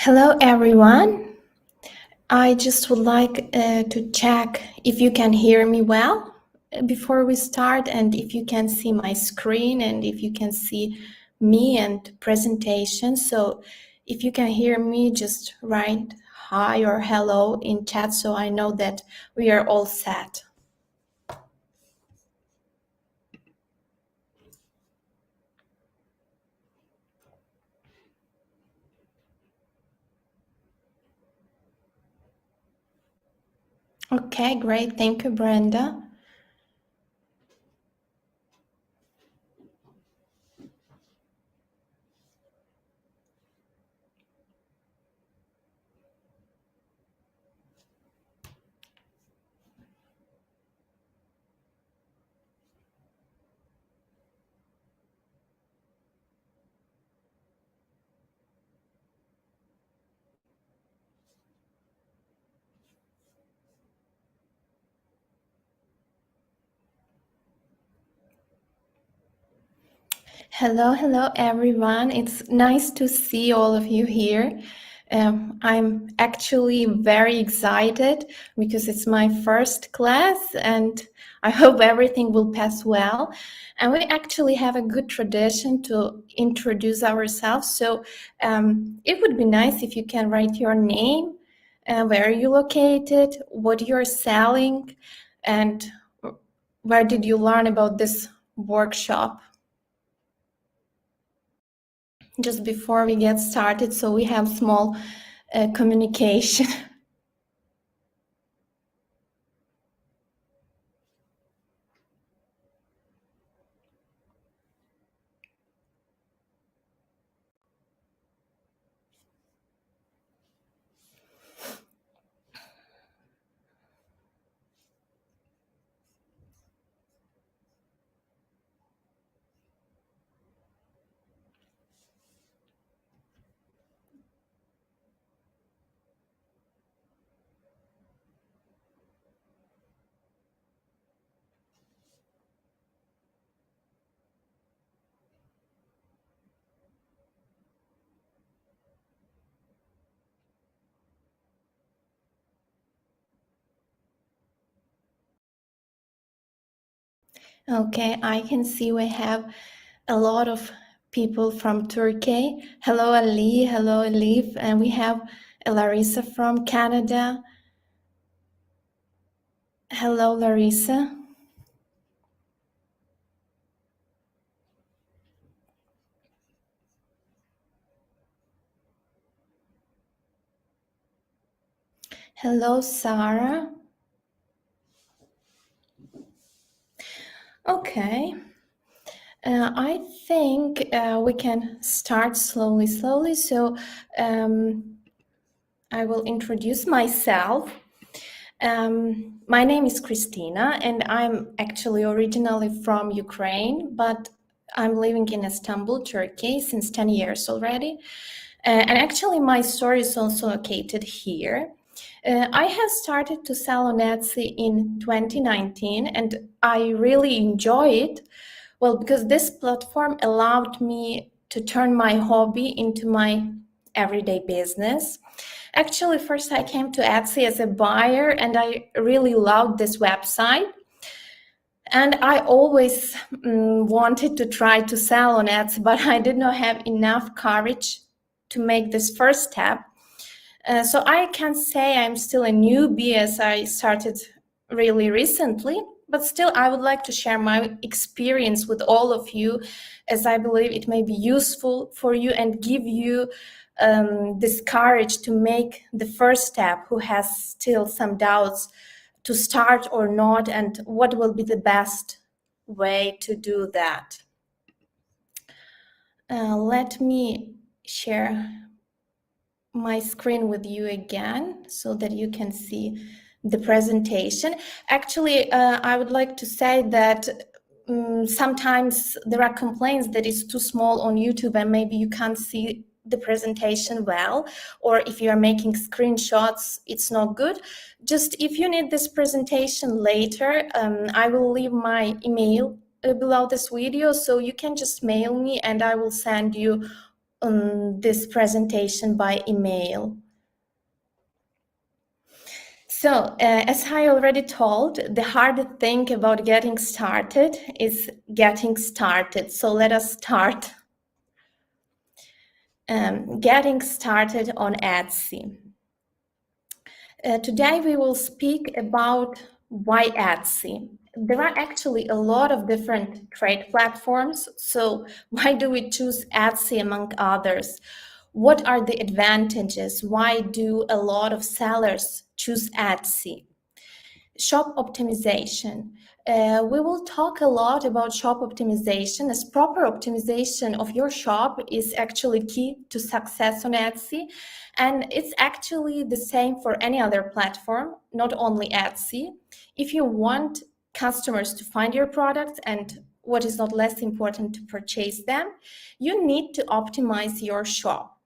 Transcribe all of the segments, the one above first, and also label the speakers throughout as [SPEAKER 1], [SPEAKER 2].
[SPEAKER 1] Hello, everyone. I just would like to check if you can hear me well before we start, and if you can see my screen, and if you can see me and presentation. So if you can hear me, just write hi or hello in chat so I know that we are all set. Okay, great. Thank you, Brenda. Hello, everyone. It's nice to see all of you here. I'm actually very excited because it's my first class and I hope everything will pass well. And we actually have a good tradition to introduce ourselves. So it would be nice if you can write your name, where are you located, what you're selling, and where did you learn about this workshop? Just before we get started, so we have small communication. Okay, I can see we have a lot of people from Turkey. Hello, Ali. Hello, Elif. And we have Larissa from Canada. Hello, Larissa. Hello, Sarah. Okay. I think we can start slowly. So I will introduce myself. My name is Khrystyna, and I'm actually originally from Ukraine, but I'm living in Istanbul, Turkey, since 10 years already. And actually, my story is also located here. I have started to sell on Etsy in 2019, and I really enjoy it. Well, because this platform allowed me to turn my hobby into my everyday business. Actually, first I came to Etsy as a buyer and I really loved this website. And I always wanted to try to sell on Etsy, but I did not have enough courage to make this first step. So I can say I'm still a newbie as I started really recently, but still I would like to share my experience with all of you, as I believe it may be useful for you and give you this courage to make the first step, who has still some doubts to start or not, and what will be the best way to do that. Let me share my screen with you again so that you can see the presentation. Actually, I would like to say that sometimes there are complaints that it's too small on YouTube and maybe you can't see the presentation well, or if you are making screenshots, it's not good. Just if you need this presentation later, I will leave my email below this video, so you can just mail me and I will send you this presentation by email. So, as I already told, the hard thing about getting started is getting started. So let us start. Getting started on Etsy. Today we will speak about why Etsy. There are actually a lot of different trade platforms, so why do we choose Etsy among others? What are the advantages? Why do a lot of sellers choose Etsy? Shop optimization. We will talk a lot about shop optimization, as proper optimization of your shop is actually key to success on Etsy. And it's actually the same for any other platform, not only Etsy. If you want customers to find your products and what is not less important to purchase them, you need to optimize your shop.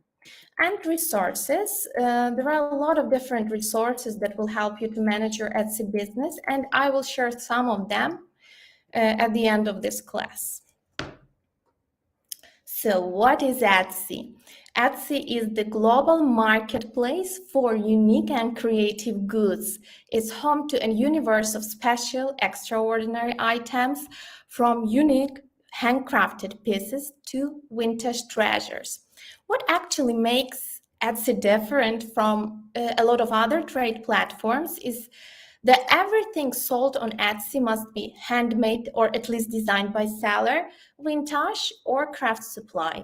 [SPEAKER 1] And resources. There are a lot of different resources that will help you to manage your Etsy business, and I will share some of them at the end of this class. So what is Etsy? Etsy is the global marketplace for unique and creative goods. It's home to a universe of special, extraordinary items, from unique handcrafted pieces to vintage treasures. What actually makes Etsy different from a lot of other trade platforms is that everything sold on Etsy must be handmade or at least designed by seller, vintage, or craft supply.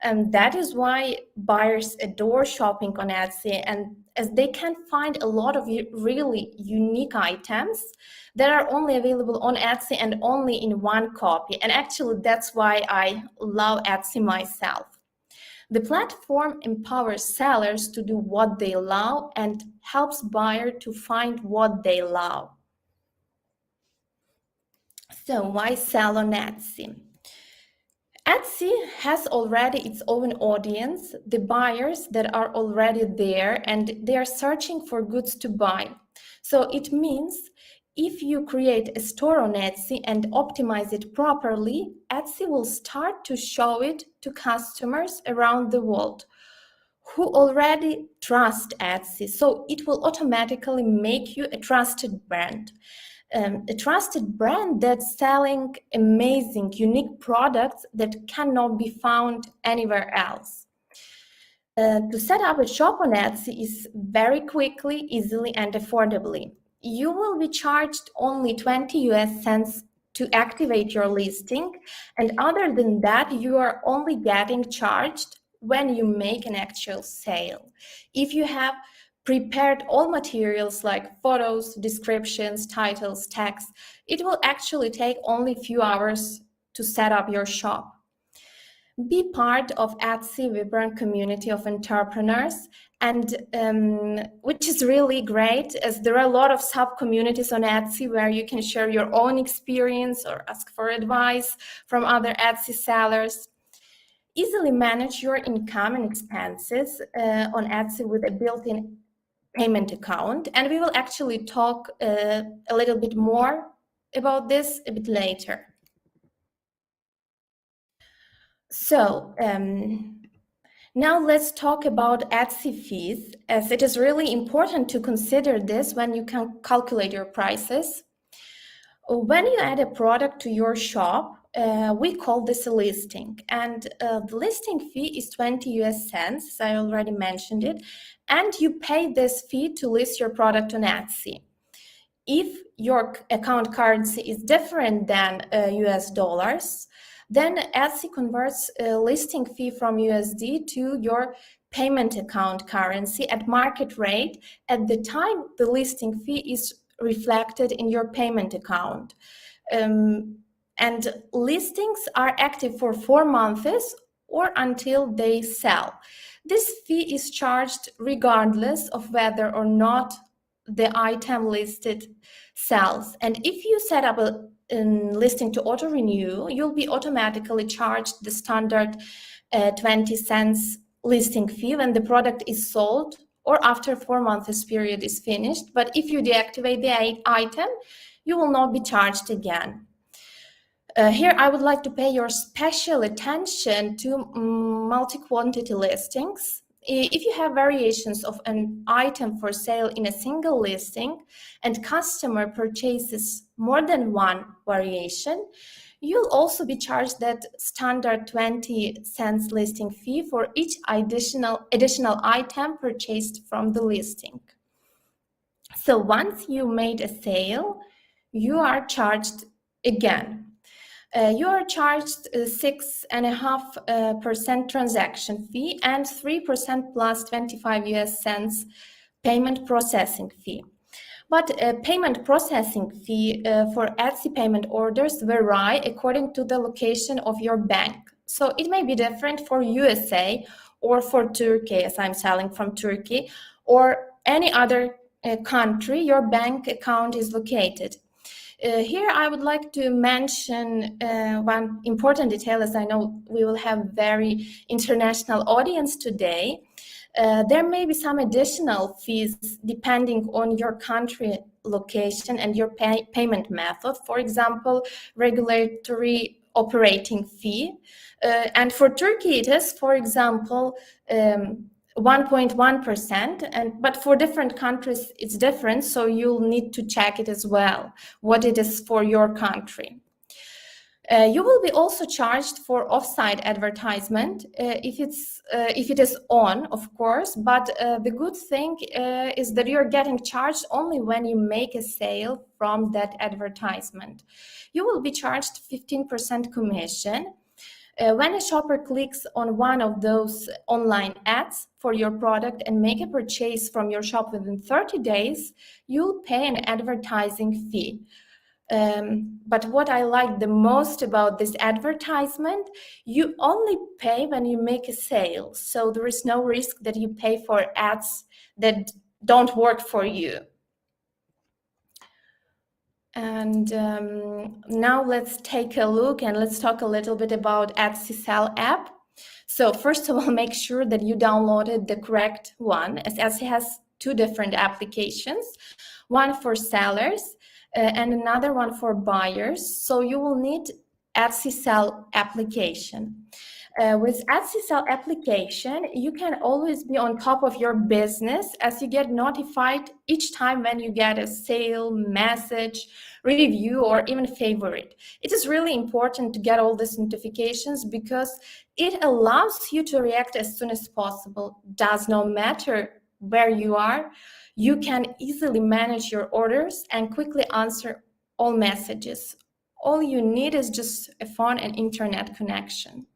[SPEAKER 1] And that is why buyers adore shopping on Etsy, and as they can find a lot of really unique items that are only available on Etsy and only in one copy. And actually, that's why I love Etsy myself. The platform empowers sellers to do what they love and helps buyers to find what they love. So why sell on Etsy? Etsy has already its own audience, the buyers that are already there, and they are searching for goods to buy. So it means if you create a store on Etsy and optimize it properly, Etsy will start to show it to customers around the world who already trust Etsy. So it will automatically make you a trusted brand. A trusted brand that's selling amazing, unique products that cannot be found anywhere else. To set up a shop on Etsy is very quickly, easily, and affordably. You will be charged only 20 US cents to activate your listing, and other than that, you are only getting charged when you make an actual sale. If you have prepared all materials like photos, descriptions, titles, text, it will actually take only a few hours to set up your shop. Be part of Etsy vibrant community of entrepreneurs, and which is really great, as there are a lot of sub-communities on Etsy where you can share your own experience or ask for advice from other Etsy sellers. Easily manage your income and expenses on Etsy with a built-in payment account, and we will actually talk a little bit more about this a bit later. So now let's talk about Etsy fees, as it is really important to consider this when you can calculate your prices. When you add a product to your shop, we call this a listing, and the listing fee is 20 US cents, as I already mentioned it, and you pay this fee to list your product on Etsy. If your account currency is different than US dollars, then Etsy converts a listing fee from USD to your payment account currency at market rate at the time the listing fee is reflected in your payment account. And listings are active for 4 months or until they sell. This fee is charged regardless of whether or not the item listed sells. And if you set up a listing to auto renew, you'll be automatically charged the standard 20 cents listing fee when the product is sold or after 4 months period is finished. But if you deactivate the item, you will not be charged again. Here, I would like to pay your special attention to multi-quantity listings. If you have variations of an item for sale in a single listing and customer purchases more than one variation, you'll also be charged that standard 20 cents listing fee for each additional item purchased from the listing. So once you made a sale, you are charged again. You are charged 6.5% transaction fee and 3% plus 25 US cents payment processing fee. But payment processing fee for Etsy payment orders vary according to the location of your bank. So it may be different for USA or for Turkey, as I'm selling from Turkey, or any other country your bank account is located. Here I would like to mention one important detail, as I know we will have very international audience today. There may be some additional fees depending on your country location and your payment method. For example, regulatory operating fee. And for Turkey, it is, for example, 1.1%, but for different countries it's different, so you'll need to check it as well, what it is for your country. You will be also charged for offsite advertisement if it is on, of course, but the good thing is that you're getting charged only when you make a sale from that advertisement. You will be charged 15% commission. When a shopper clicks on one of those online ads for your product and make a purchase from your shop within 30 days, you'll pay an advertising fee. But what I like the most about this advertisement, you only pay when you make a sale. So there is no risk that you pay for ads that don't work for you. And now let's take a look and let's talk a little bit about Etsy Sell app. So first of all, make sure that you downloaded the correct one, as Etsy has two different applications, one for sellers and another one for buyers. So you will need Etsy Sell application. With Etsy Sell application, you can always be on top of your business as you get notified each time when you get a sale, message, review, or even favorite. It is really important to get all these notifications because it allows you to react as soon as possible. Does not matter where you are, you can easily manage your orders and quickly answer all messages. All you need is just a phone and internet connection.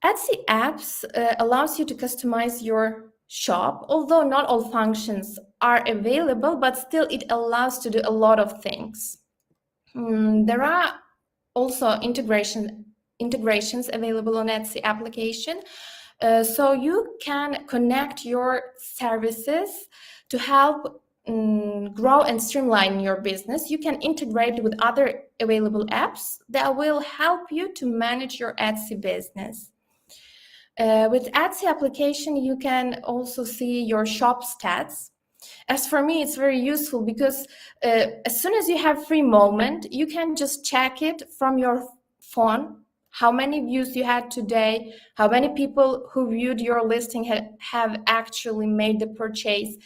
[SPEAKER 1] Etsy apps allows you to customize your shop, although not all functions are available, but still it allows to do a lot of things. There are also integrations available on Etsy application, so you can connect your services to help grow and streamline your business. You can integrate with other available apps that will help you to manage your Etsy business. With Etsy application, you can also see your shop stats. As for me, it's very useful because as soon as you have free moment, you can just check it from your phone, how many views you had today, how many people who viewed your listing have actually made the purchase,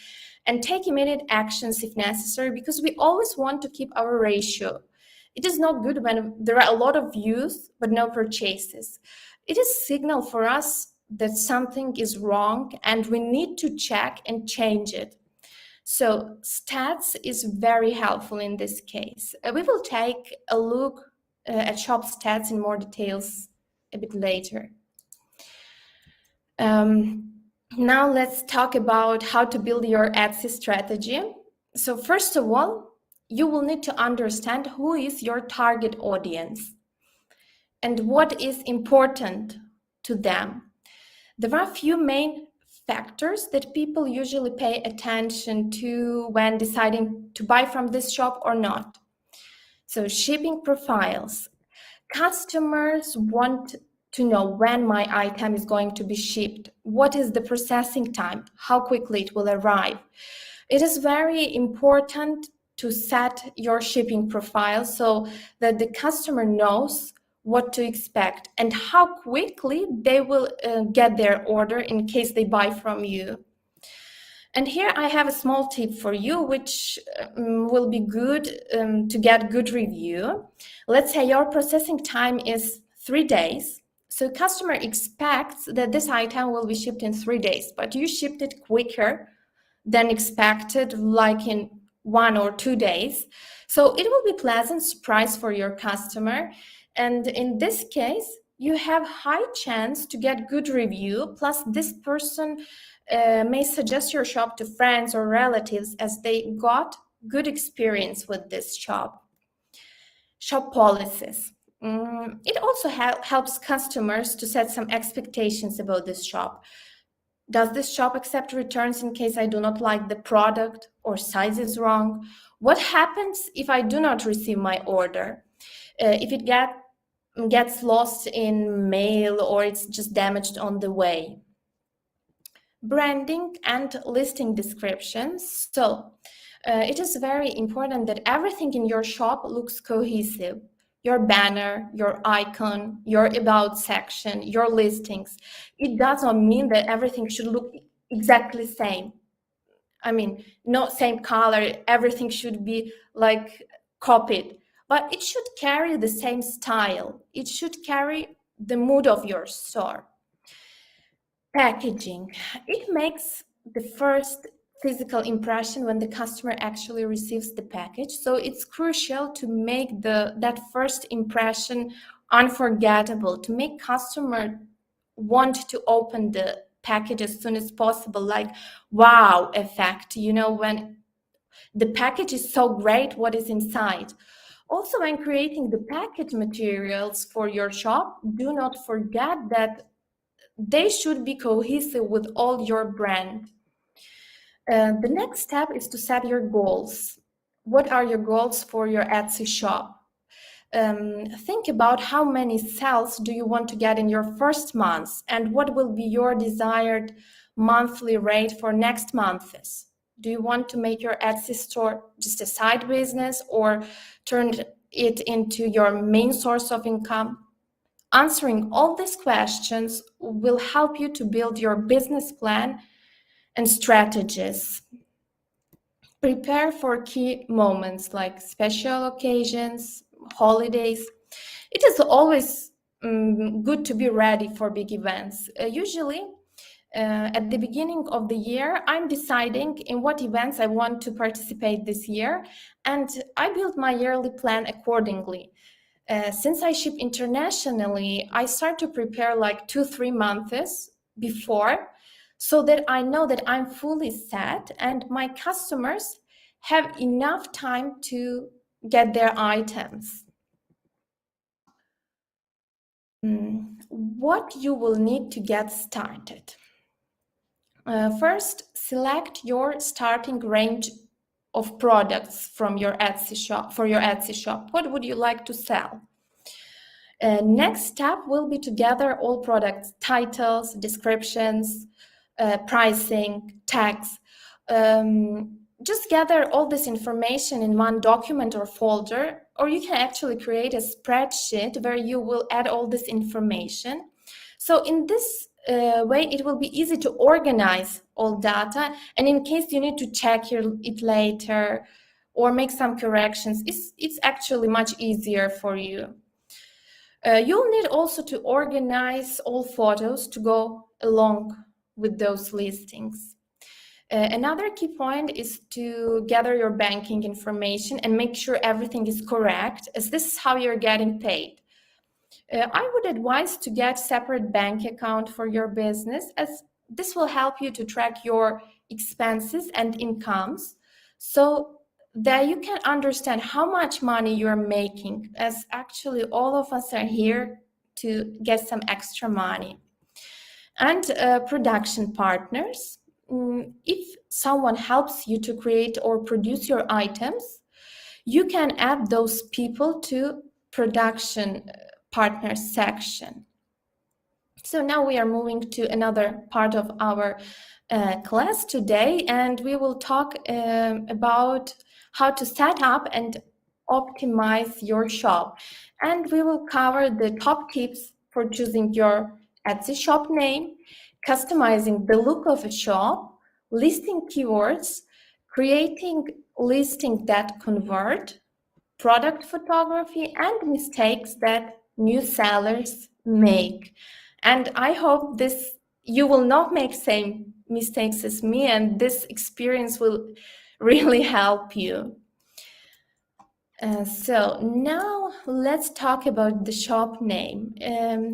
[SPEAKER 1] and take immediate actions if necessary, because we always want to keep our ratio. It is not good when there are a lot of views but no purchases. It is a signal for us that something is wrong and we need to check and change it. So stats is very helpful in this case. We will take a look at shop stats in more details a bit later. Now let's talk about how to build your Etsy strategy. So first of all, you will need to understand who is your target audience and what is important to them. There are a few main factors that people usually pay attention to when deciding to buy from this shop or not. So shipping profiles. Customers want to know when my item is going to be shipped, what is the processing time, how quickly it will arrive. It is very important to set your shipping profile so that the customer knows what to expect and how quickly they will get their order in case they buy from you. And here I have a small tip for you, which will be good to get good review. Let's say your processing time is 3 days. So customer expects that this item will be shipped in 3 days, but you shipped it quicker than expected, like in 1 or 2 days. So it will be a pleasant surprise for your customer. And in this case, you have high chance to get good review. Plus, this person may suggest your shop to friends or relatives as they got good experience with this shop. Shop policies. It also helps customers to set some expectations about this shop. Does this shop accept returns in case I do not like the product or size is wrong? What happens if I do not receive my order? If it gets lost in mail or it's just damaged on the way? Branding and listing descriptions. So it is very important that everything in your shop looks cohesive. Your banner, your icon, your about section, your listings. It does not mean that everything should look exactly same. I mean, not same color, everything should be like copied, but it should carry the same style. It should carry the mood of your store. Packaging. It makes the first physical impression when the customer actually receives the package. So it's crucial to make that first impression unforgettable, to make customer want to open the package as soon as possible, like wow effect, when the package is so great, what is inside. Also, when creating the package materials for your shop, do not forget that they should be cohesive with all your brand. The next step is to set your goals. What are your goals for your Etsy shop? Think about how many sales do you want to get in your first month and what will be your desired monthly rate for next months. Do you want to make your Etsy store just a side business or turn it into your main source of income? Answering all these questions will help you to build your business plan and strategies. Prepare for key moments like special occasions, holidays. It is always good to be ready for big events. Usually, at the beginning of the year, I'm deciding in what events I want to participate this year, and I build my yearly plan accordingly. Since I ship internationally, I start to prepare like 2-3 months before so that I know that I'm fully set and my customers have enough time to get their items. What you will need to get started. First, select your starting range of products from your Etsy shop. For your Etsy shop, what would you like to sell? Next step will be to gather all product titles, descriptions, pricing, tags. Just gather all this information in one document or folder, or you can actually create a spreadsheet where you will add all this information. So in this way, it will be easy to organize all data, and in case you need to check it later or make some corrections, it's actually much easier for you. You'll need also to organize all photos to go along with those listings. Another key point is to gather your banking information and make sure everything is correct, as this is how you're getting paid. I would advise to get separate bank account for your business, as this will help you to track your expenses and incomes, so that you can understand how much money you're making, as actually all of us are here to get some extra money. And production partners. If someone helps you to create or produce your items, you can add those people to production partners section. So now we are moving to another part of our class today, and we will talk about how to set up and optimize your shop. And we will cover the top tips for choosing your Etsy shop name, customizing the look of a shop, listing keywords, creating listings that convert, product photography, and mistakes that new sellers make. And I hope this you will not make same mistakes as me, and this experience will really help you. So now let's talk about the shop name.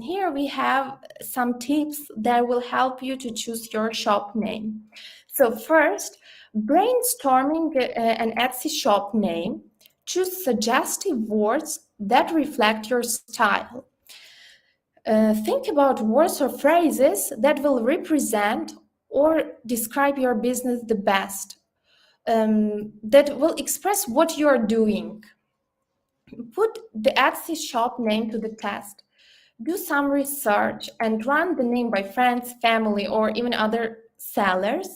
[SPEAKER 1] Here we have some tips that will help you to choose your shop name. So first, brainstorming an Etsy shop name, choose suggestive words that reflect your style. Think about words or phrases that will represent or describe your business the best, that will express what you're doing. Put the Etsy shop name to the test. Do some research and run the name by friends, family, or even other sellers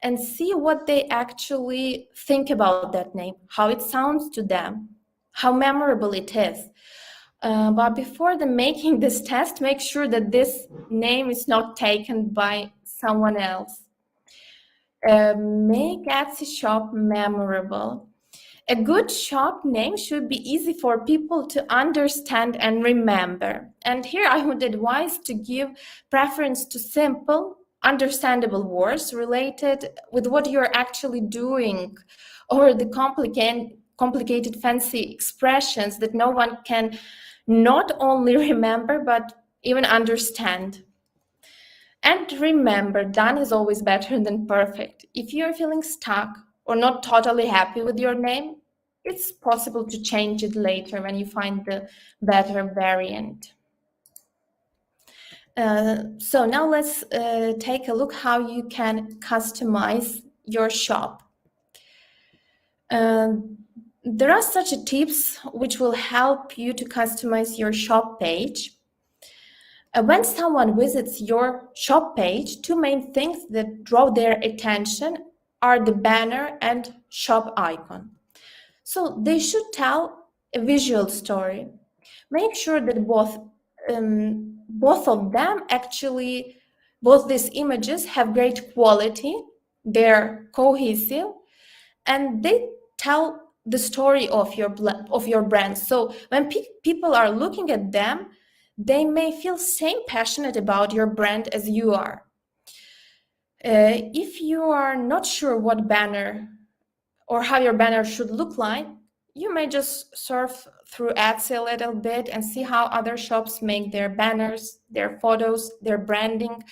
[SPEAKER 1] and see what they actually think about that name, how it sounds to them, how memorable it is. But before making this test, make sure that this name is not taken by someone else. Make Etsy shop memorable. A good shop name should be easy for people to understand and remember. And here I would advise to give preference to simple, understandable words related with what you're actually doing, or the complicated fancy expressions that no one can not only remember but even understand. And remember, done is always better than perfect. If you're feeling stuck or not totally happy with your name, it's possible to change it later when you find the better variant. So now let's take a look how you can customize your shop. There are such tips which will help you to customize your shop page. When someone visits your shop page, two main things that draw their attention are the banner and shop icon. So they should tell a visual story. Make sure that both of them actually, both these images have great quality, they're cohesive, and they tell the story of your brand. So when people are looking at them, they may feel same passionate about your brand as you are. If you are not sure what banner or how your banner should look like, you may just surf through Etsy a little bit and see how other shops make their banners, their photos, their branding.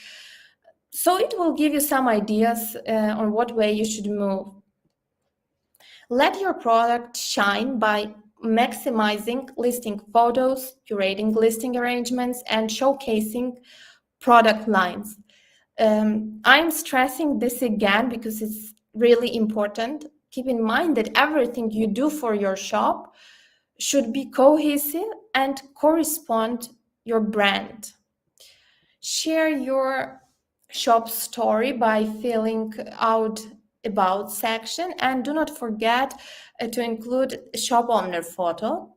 [SPEAKER 1] So it will give you some ideas on what way you should move. Let your product shine by maximizing listing photos, curating listing arrangements, and showcasing product lines. I'm stressing this again because it's really important. Keep in mind that everything you do for your shop should be cohesive and correspond your brand. Share your shop story by filling out about section, and do not forget to include a shop owner photo.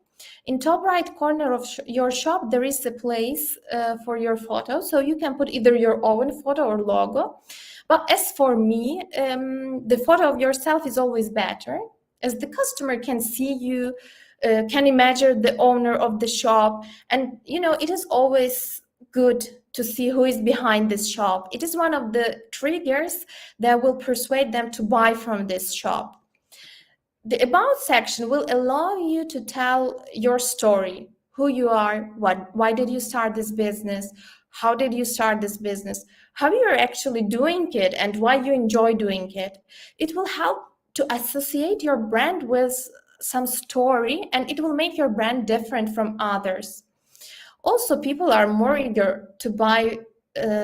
[SPEAKER 1] In top right corner of your shop, there is a place for your photo, so you can put either your own photo or logo. But as for me, the photo of yourself is always better, as the customer can see you, can imagine the owner of the shop, and it is always good to see who is behind this shop. It is one of the triggers that will persuade them to buy from this shop. The About section will allow you to tell your story, who you are, why did you start this business, how did you start this business, how you're actually doing it, and why you enjoy doing it. It will help to associate your brand with some story, and it will make your brand different from others. Also, people are more eager to buy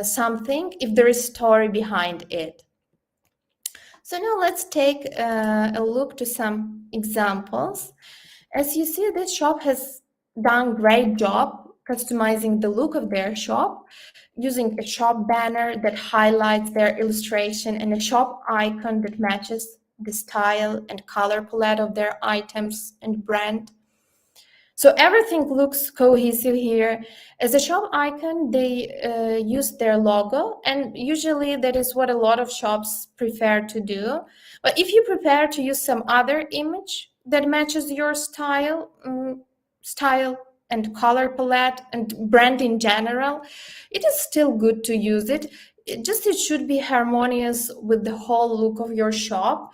[SPEAKER 1] something if there is story behind it. So now let's take a look to some examples. As you see, this shop has done a great job customizing the look of their shop, using a shop banner that highlights their illustration and a shop icon that matches the style and color palette of their items and brand. So everything looks cohesive here. As a shop icon, they use their logo, and usually that is what a lot of shops prefer to do. But if you prepare to use some other image that matches your style and color palette and brand in general, it is still good to use it. It should be harmonious with the whole look of your shop.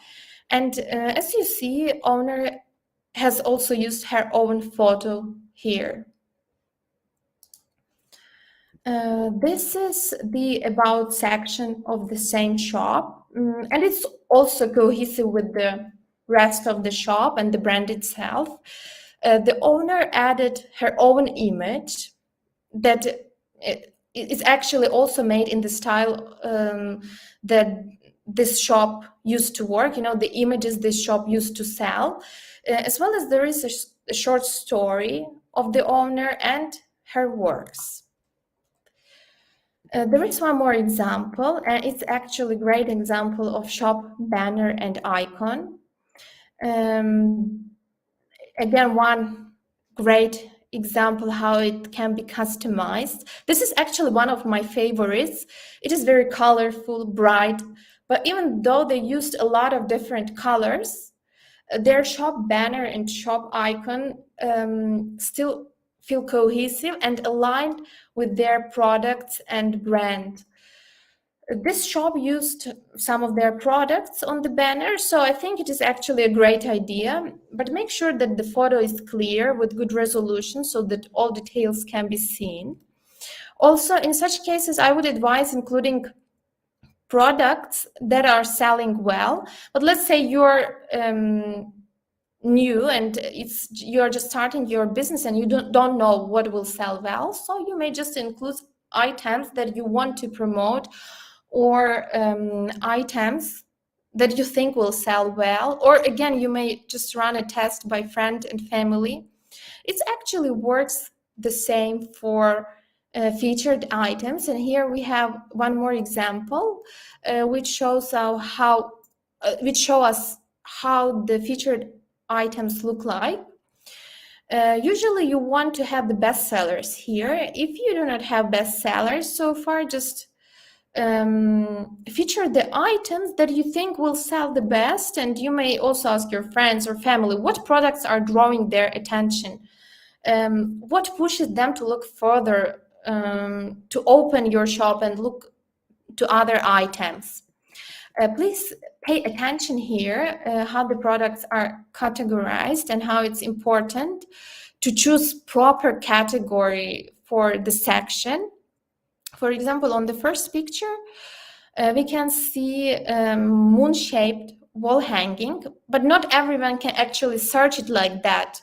[SPEAKER 1] And as you see, owner has also used her own photo here. This is the about section of the same shop, and it's also cohesive with the rest of the shop and the brand itself. The owner added her own image that is actually also made in the style that this shop used to work, the images this shop used to sell, as well as there is a short story of the owner and her works. There is one more example, and it's actually a great example of shop banner and icon. Again, one great example how it can be customized. This is actually one of my favorites. It is very colorful, bright, but even though they used a lot of different colors, their shop banner and shop icon still feel cohesive and aligned with their products and brand. This shop used some of their products on the banner, so I think it is actually a great idea, but make sure that the photo is clear with good resolution so that all details can be seen. Also, in such cases, I would advise including products that are selling well, but let's say you're new and you're just starting your business and you don't know what will sell well, so you may just include items that you want to promote, or items that you think will sell well, or again, you may just run a test by friend and family. It actually works the same for featured items, and here we have one more example which shows us how the featured items look like. Usually you want to have the best sellers here. If you do not have best sellers so far, just feature the items that you think will sell the best, and you may also ask your friends or family what products are drawing their attention, what pushes them to look further, to open your shop and look to other items. Please pay attention here how the products are categorized and how it's important to choose proper category for the section. For example, on the first picture, we can see moon-shaped wall hanging, but not everyone can actually search it like that.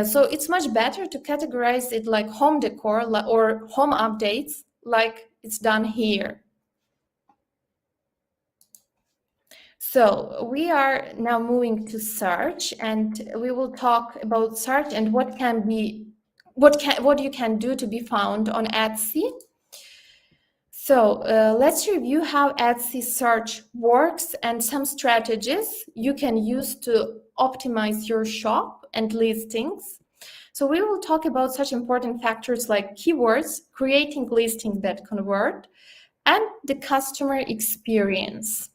[SPEAKER 1] So it's much better to categorize it like home decor or home updates, like it's done here. So we are now moving to search, and we will talk about search and what you can do to be found on Etsy. So let's review how Etsy search works and some strategies you can use to optimize your shop and listings. So we will talk about such important factors like keywords, creating listings that convert, and the customer experience.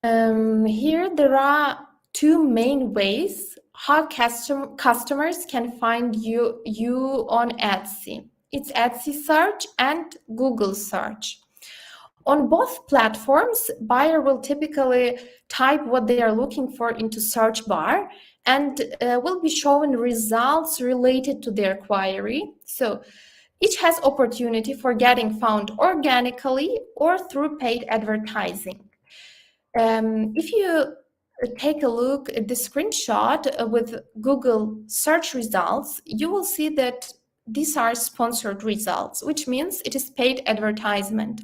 [SPEAKER 1] Here there are two main ways how customers can find you on Etsy. It's Etsy search and Google search. On both platforms, buyer will typically type what they are looking for into search bar and will be shown results related to their query. So each has opportunity for getting found organically or through paid advertising. If you take a look at the screenshot with Google search results, you will see that these are sponsored results, which means it is paid advertisement.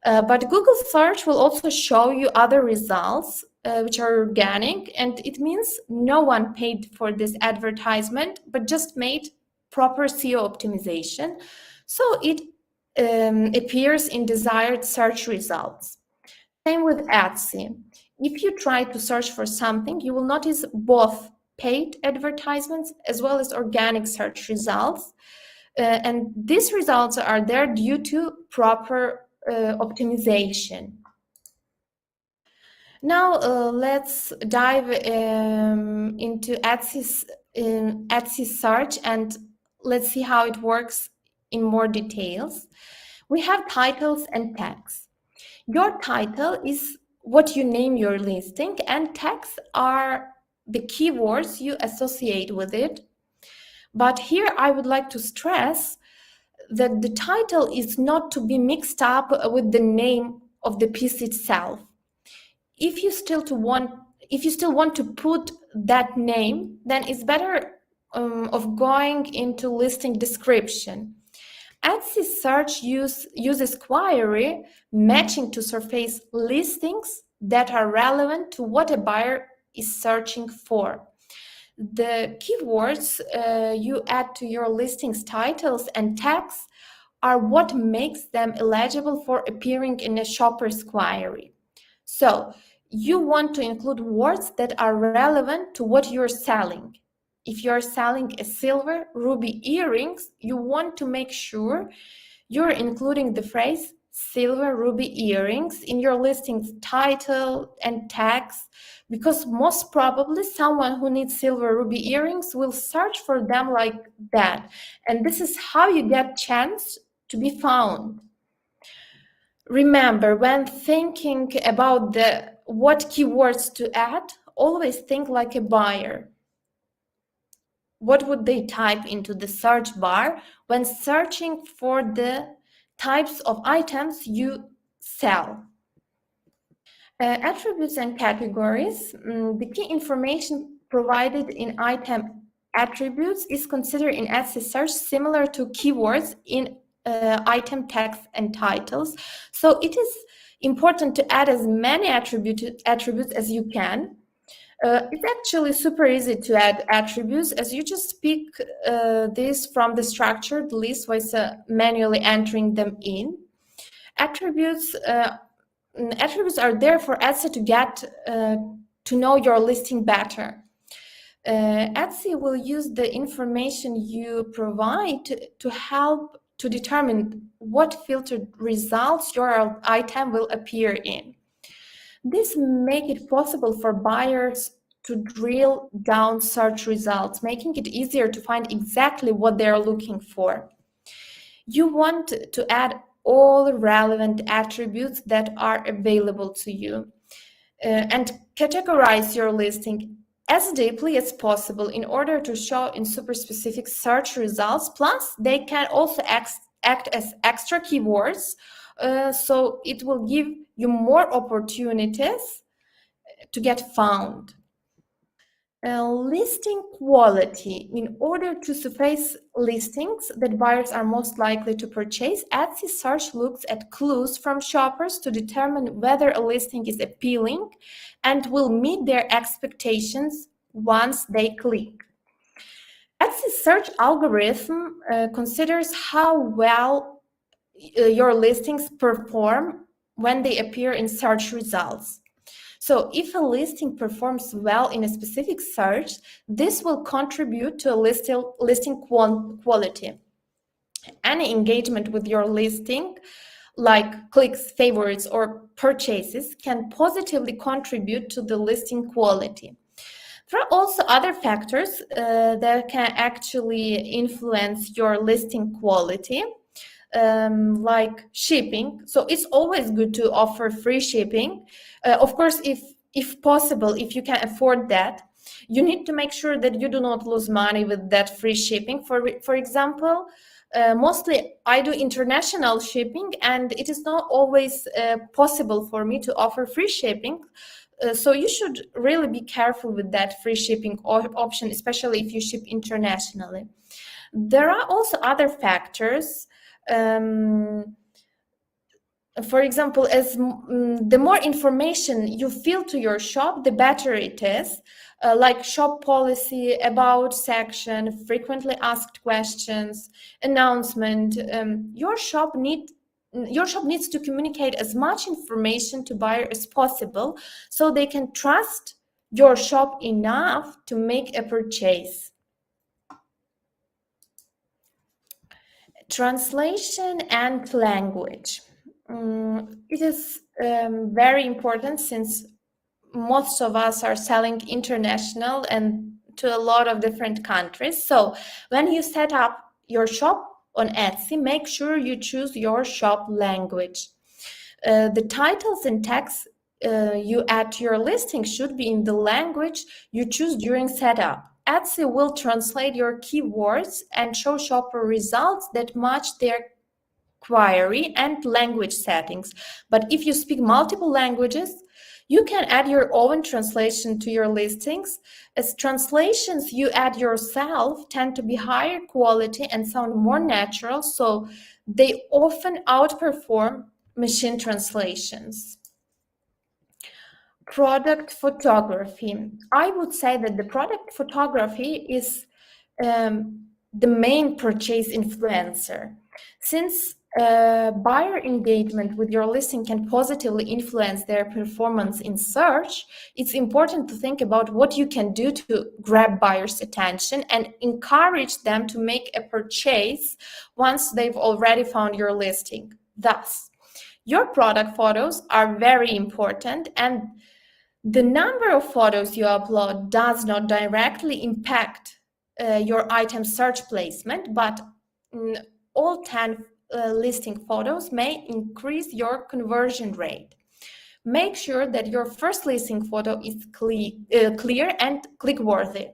[SPEAKER 1] But Google search will also show you other results which are organic, and it means no one paid for this advertisement, but just made proper SEO optimization. So it appears in desired search results. Same with Etsy. If you try to search for something, you will notice both paid advertisements as well as organic search results. And these results are there due to proper optimization. Now let's dive into Etsy search, and let's see how it works in more details. We have titles and tags. Your title is what you name your listing, and tags are the keywords you associate with it. But here I would like to stress that the title is not to be mixed up with the name of the piece itself. If you still want to put that name, then it's better of going into listing description. Etsy search uses query matching to surface listings that are relevant to what a buyer is searching for. The keywords you add to your listings titles and tags are what makes them eligible for appearing in a shopper's query. So you want to include words that are relevant to what you're selling. If you're selling a silver ruby earrings, you want to make sure you're including the phrase silver ruby earrings in your listing's title and tags, because most probably someone who needs silver ruby earrings will search for them like that. And this is how you get chance to be found. Remember, when thinking about what keywords to add, always think like a buyer. What would they type into the search bar when searching for the types of items you sell? Attributes and categories. The key information provided in item attributes is considered in Etsy search similar to keywords in item tags and titles. So it is important to add as many attributes as you can. It's actually super easy to add attributes, as you just pick this from the structured list while manually entering them in. Attributes are there for Etsy to get to know your listing better. Etsy will use the information you provide to help to determine what filtered results your item will appear in. This makes it possible for buyers to drill down search results, making it easier to find exactly what they're looking for. You want to add all relevant attributes that are available to you and categorize your listing as deeply as possible in order to show in super specific search results. Plus, they can also act as extra keywords, so it will give you more opportunities to get found. Listing quality. In order to surface listings that buyers are most likely to purchase, Etsy search looks at clues from shoppers to determine whether a listing is appealing and will meet their expectations once they click. Etsy's search algorithm considers how well your listings perform when they appear in search results. So if a listing performs well in a specific search, this will contribute to a listing quality. Any engagement with your listing, like clicks, favorites, or purchases, can positively contribute to the listing quality. There are also other factors that can actually influence your listing quality, like shipping. So it's always good to offer free shipping. Of course, if possible, if you can afford that, you need to make sure that you do not lose money with that free shipping. For example, mostly I do international shipping, and it is not always possible for me to offer free shipping. So you should really be careful with that free shipping option, especially if you ship internationally. There are also other factors. For example, as the more information you fill to your shop, the better it is, like shop policy, about section, frequently asked questions, announcement. Your shop needs your shop needs to communicate as much information to buyer as possible so they can trust your shop enough to make a purchase. Translation and language. It is very important since most of us are selling international and to a lot of different countries. So when you set up your shop on Etsy, make sure you choose your shop language. The titles and text you add to your listing should be in the language you choose during setup. Etsy will translate your keywords and show shopper results that match their query and language settings. But if you speak multiple languages, you can add your own translation to your listings, as translations you add yourself tend to be higher quality and sound more natural, so they often outperform machine translations. Product photography. I would say that the product photography is the main purchase influencer. Since buyer engagement with your listing can positively influence their performance in search, it's important to think about what you can do to grab buyers' attention and encourage them to make a purchase once they've already found your listing. Thus, your product photos are very important, and the number of photos you upload does not directly impact your item search placement, but all 10 listing photos may increase your conversion rate. Make sure that your first listing photo is clear and click-worthy.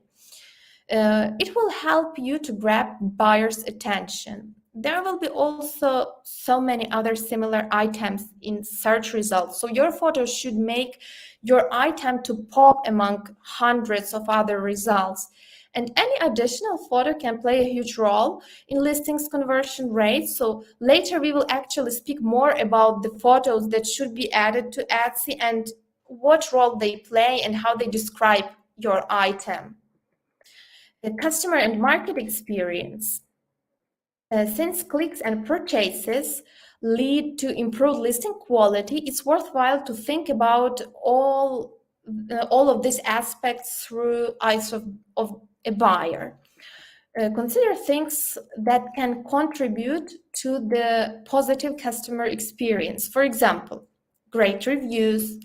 [SPEAKER 1] It will help you to grab buyers' attention. There will be also so many other similar items in search results, so your photos should make your item to pop among hundreds of other results. And any additional photo can play a huge role in listings conversion rate. So later we will actually speak more about the photos that should be added to Etsy and what role they play and how they describe your item. The customer and market experience. Since clicks and purchases lead to improved listing quality, it's worthwhile to think about all of these aspects through eyes of a buyer. Consider things that can contribute to the positive customer experience. For example, great reviews,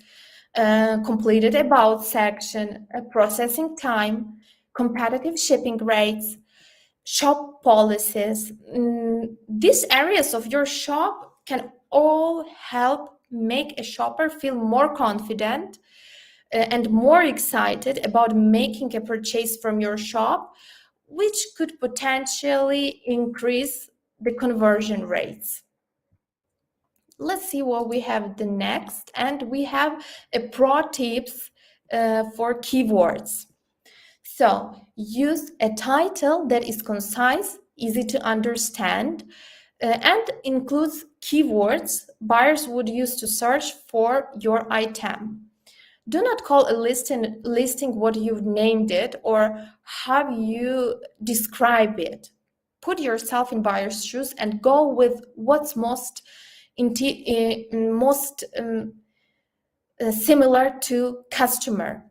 [SPEAKER 1] completed about section, processing time, competitive shipping rates, shop policies. These areas of your shop can all help make a shopper feel more confident and more excited about making a purchase from your shop, which could potentially increase the conversion rates. Let's see what we have the next, and we have a pro tips for keywords. So use a title that is concise, easy to understand, and includes keywords buyers would use to search for your item. Do not call a listing what you've named it or how you describe it. Put yourself in buyer's shoes and go with what's most similar to customer.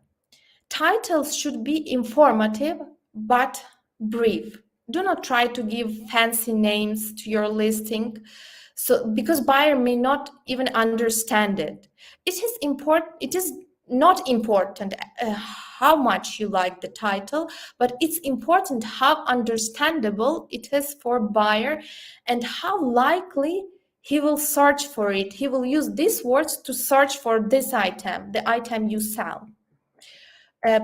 [SPEAKER 1] Titles should be informative but brief. Do not try to give fancy names to your listing, because buyer may not even understand it. It is not important how much you like the title, but it's important how understandable it is for buyer and how likely he will search for it. He will use these words to search for this item, the item you sell.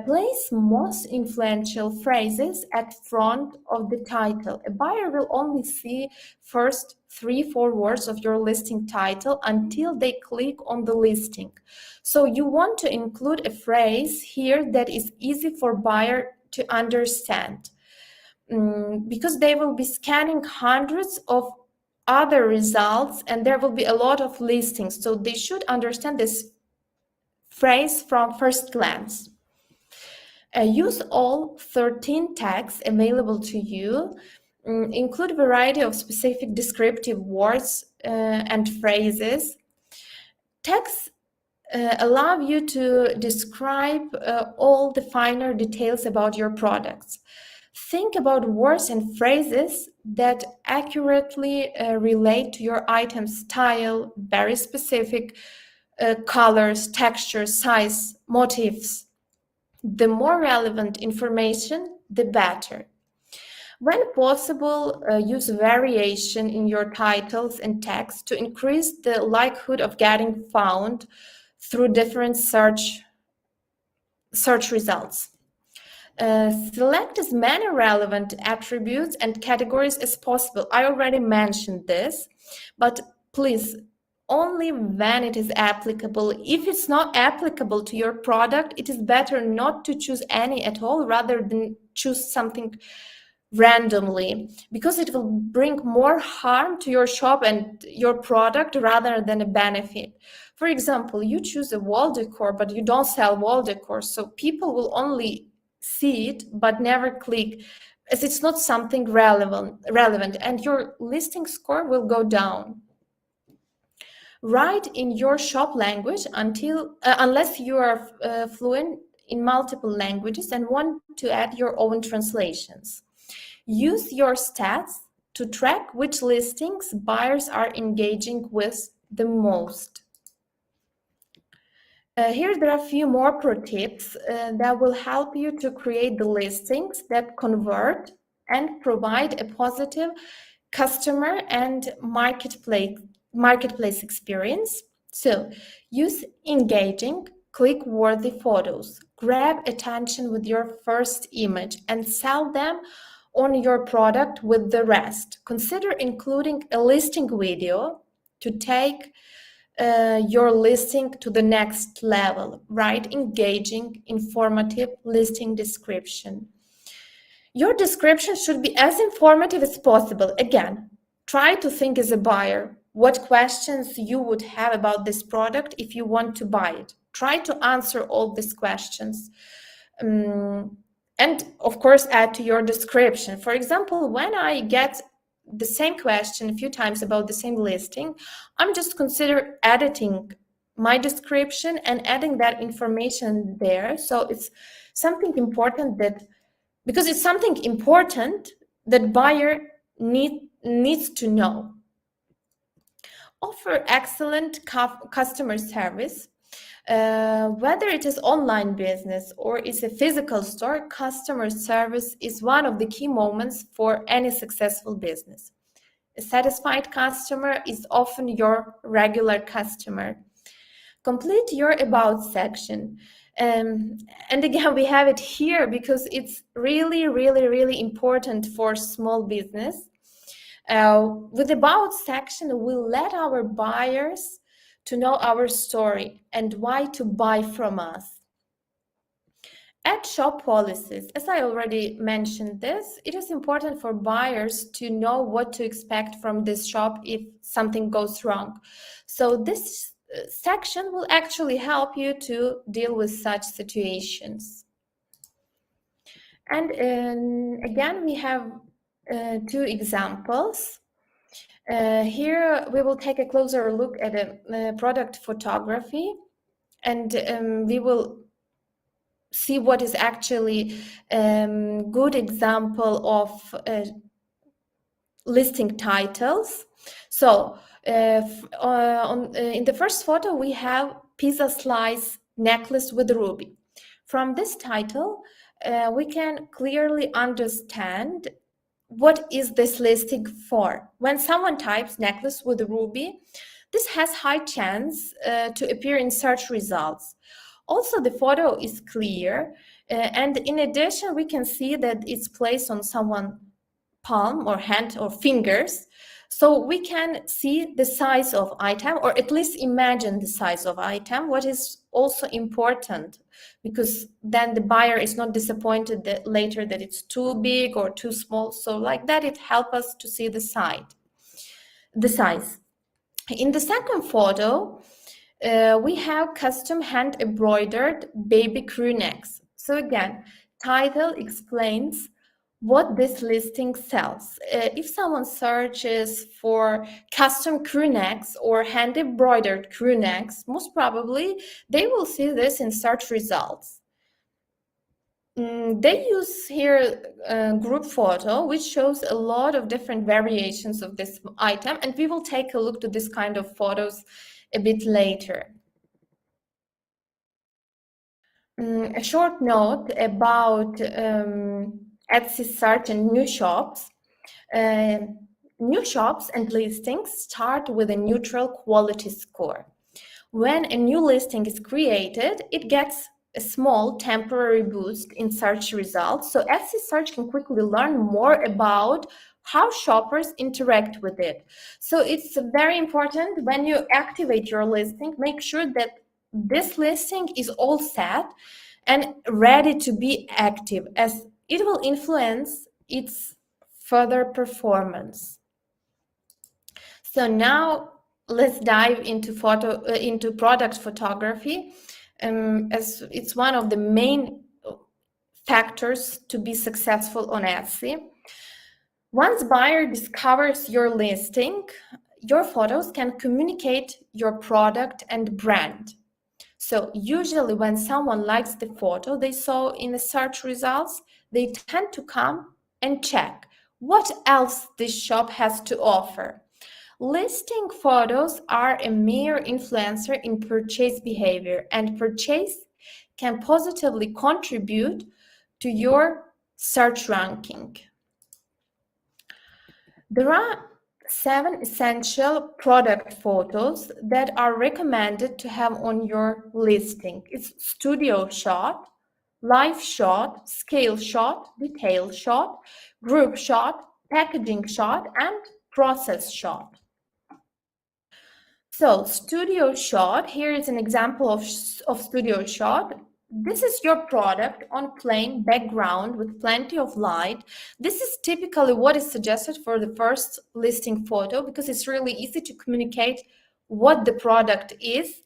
[SPEAKER 1] Place most influential phrases at front of the title. A buyer will only see first 3-4 words of your listing title until they click on the listing. So you want to include a phrase here that is easy for buyer to understand, because they will be scanning hundreds of other results and there will be a lot of listings. So they should understand this phrase from first glance. Use all 13 tags available to you. Include a variety of specific descriptive words and phrases. Text allow you to describe all the finer details about your products. Think about words and phrases that accurately relate to your item's style, very specific colors, textures, size, motifs. The more relevant information, the better. When possible, use variation in your titles and text to increase the likelihood of getting found through different search results. Select as many relevant attributes and categories as possible. I already mentioned this, but please, only when it is applicable. If it's not applicable to your product, it is better not to choose any at all rather than choose something randomly, because it will bring more harm to your shop and your product rather than a benefit. For example, you choose a wall decor, but you don't sell wall decor, so people will only see it but never click, as it's not something relevant, and your listing score will go down. Write in your shop language unless you are fluent in multiple languages and want to add your own translations. Use your stats to track which listings buyers are engaging with the most. Here there are a few more pro tips that will help you to create the listings that convert and provide a positive customer and marketplace experience. So use engaging, click-worthy photos. Grab attention with your first image and sell them on your product with the rest. Consider including a listing video to take your listing to the next level. Write engaging, informative listing description. Your description should be as informative as possible. Again, try to think as a buyer what questions you would have about this product if you want to buy it. Try to answer all these questions. And of course, add to your description. For example, when I get the same question a few times about the same listing, I'm just consider editing my description and adding that information there. So it's something important because it's something important that buyer needs to know. Offer excellent customer service. Whether it is online business or is a physical store, customer service is one of the key moments for any successful business. A satisfied customer is often your regular customer. Complete your about section. And again, we have it here because it's really, really, really important for small business. With the about section, we'll let our buyers to know our story and why to buy from us. Add shop policies. As I already mentioned this, it is important for buyers to know what to expect from this shop if something goes wrong. So this section will actually help you to deal with such situations. And again, we have two examples. Here we will take a closer look at a product photography, and we will see what is actually good example of listing titles. So in the first photo we have pizza slice necklace with ruby. From this title we can clearly understand what is this listing for. When someone types necklace with ruby, this has high chance to appear in search results. Also, the photo is clear, and in addition, we can see that it's placed on someone's palm or hand or fingers, so we can see the size of item, or at least imagine the size of item, what is also important, because then the buyer is not disappointed that later that it's too big or too small. So like that, it helps us to see the size. In the second photo, we have custom hand embroidered baby crew necks. So again, title explains what this listing sells. If someone searches for custom crew necks or hand embroidered crew necks, most probably they will see this in search results. They use here group photo, which shows a lot of different variations of this item, and we will take a look to this kind of photos a bit later. A short note about Etsy search and new shops. Uh, New shops and listings start with a neutral quality score. When a new listing is created, it gets a small temporary boost in search results, so Etsy search can quickly learn more about how shoppers interact with it. So it's very important when you activate your listing, make sure that this listing is all set and ready to be active, as it will influence its further performance. So now let's dive into into product photography, as it's one of the main factors to be successful on Etsy. Once buyer discovers your listing, your photos can communicate your product and brand. So usually when someone likes the photo they saw in the search results, they tend to come and check what else this shop has to offer. Listing photos are a mere influencer in purchase behavior, and purchase can positively contribute to your search ranking. There are 7 essential product photos that are recommended to have on your listing. It's studio shot, live shot, scale shot, detail shot, group shot, packaging shot, and process shot. So studio shot, here is an example of studio shot. This is your product on plain background with plenty of light. This is typically what is suggested for the first listing photo because it's really easy to communicate what the product is,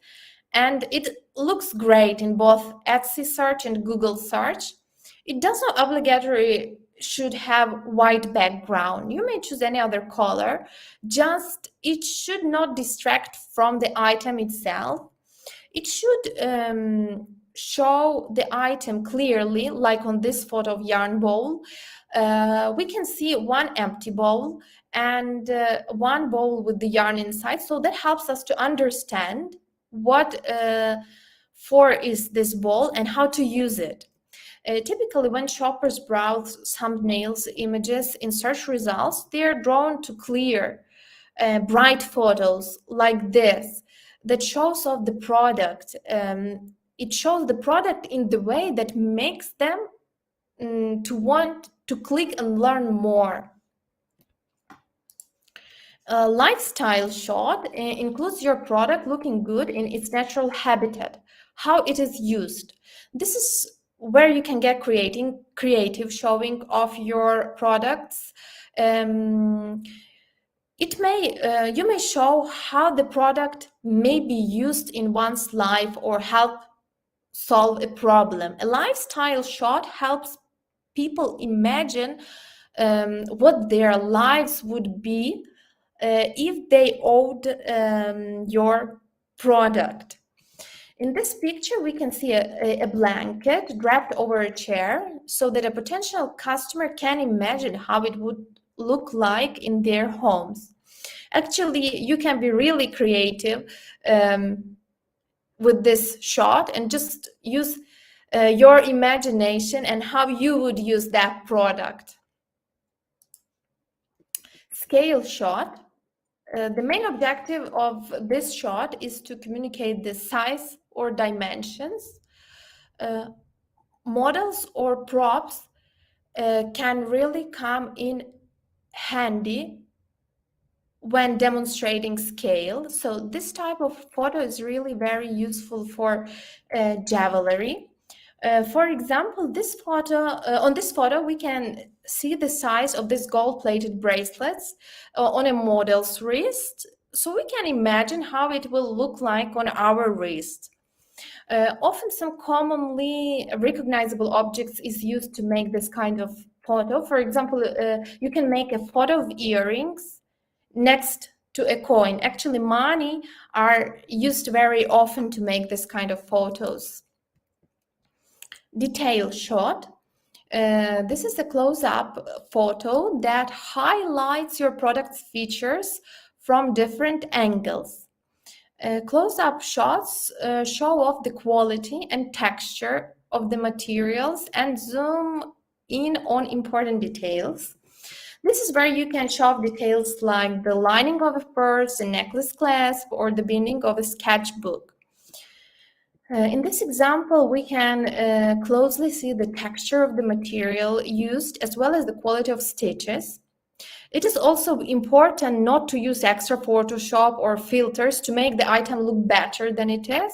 [SPEAKER 1] and it looks great in both Etsy search and Google search. It does not obligatory should have white background. You may choose any other color, just it should not distract from the item itself. It should show the item clearly, like on this photo of yarn bowl. We can see one empty bowl and one bowl with the yarn inside, so that helps us to understand what for is this bowl and how to use it. Typically, when shoppers browse thumbnails images in search results, they are drawn to clear, bright photos like this that shows off the product. It shows the product in the way that makes them to want to click and learn more. A lifestyle shot includes your product looking good in its natural habitat, how it is used. This is where you can get creative showing of your products. You may show how the product may be used in one's life or help solve a problem. A lifestyle shot helps people imagine what their lives would be if they owned your product. In this picture, we can see a blanket draped over a chair so that a potential customer can imagine how it would look like in their homes. Actually, you can be really creative with this shot and just use your imagination and how you would use that product. Scale shot. The main objective of this shot is to communicate the size or dimensions. Models or props can really come in handy when demonstrating scale. So this type of photo is really very useful for jewelry. For example, on this photo, we can see the size of this gold-plated bracelets on a model's wrist. So we can imagine how it will look like on our wrist. Often some commonly recognizable objects is used to make this kind of photo. For example, you can make a photo of earrings next to a coin. Actually, money are used very often to make this kind of photos. Detail shot. This is a close-up photo that highlights your product's features from different angles. Close-up shots show off the quality and texture of the materials and zoom in on important details. This is where you can show off details like the lining of a purse, a necklace clasp, or the binding of a sketchbook. In this example, we can closely see the texture of the material used as well as the quality of stitches. It is also important not to use extra Photoshop or filters to make the item look better than it is.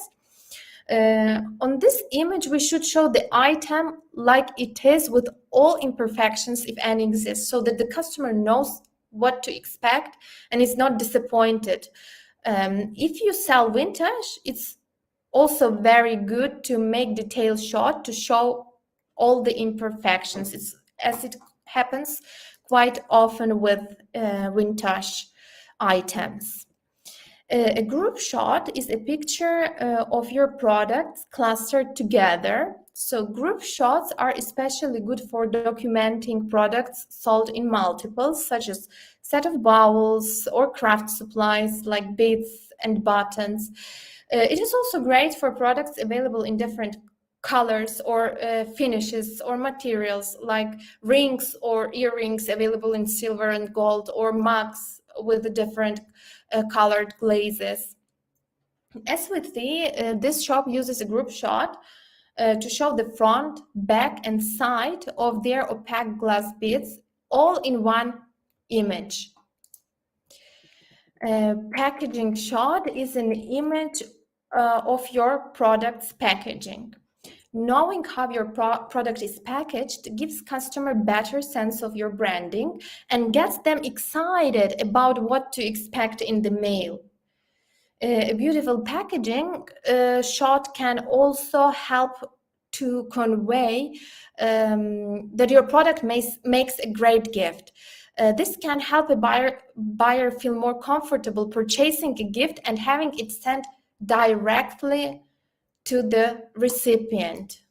[SPEAKER 1] On this image, we should show the item like it is with all imperfections, if any exist, so that the customer knows what to expect and is not disappointed. If you sell vintage, it's also very good to make detailed shot to show all the imperfections. As it happens quite often with vintage items. A group shot is a picture of your products clustered together. So group shots are especially good for documenting products sold in multiples, such as set of bowls or craft supplies like beads and buttons. It is also great for products available in different colors or finishes or materials like rings or earrings available in silver and gold, or mugs with different colored glazes. As with this shop uses a group shot to show the front, back, and side of their opaque glass beads all in one image. Packaging shot is an image of your product's packaging. Knowing how your product is packaged gives customer better sense of your branding and gets them excited about what to expect in the mail. A beautiful packaging shot can also help to convey that your product makes a great gift. This can help a buyer feel more comfortable purchasing a gift and having it sent directly to the recipient.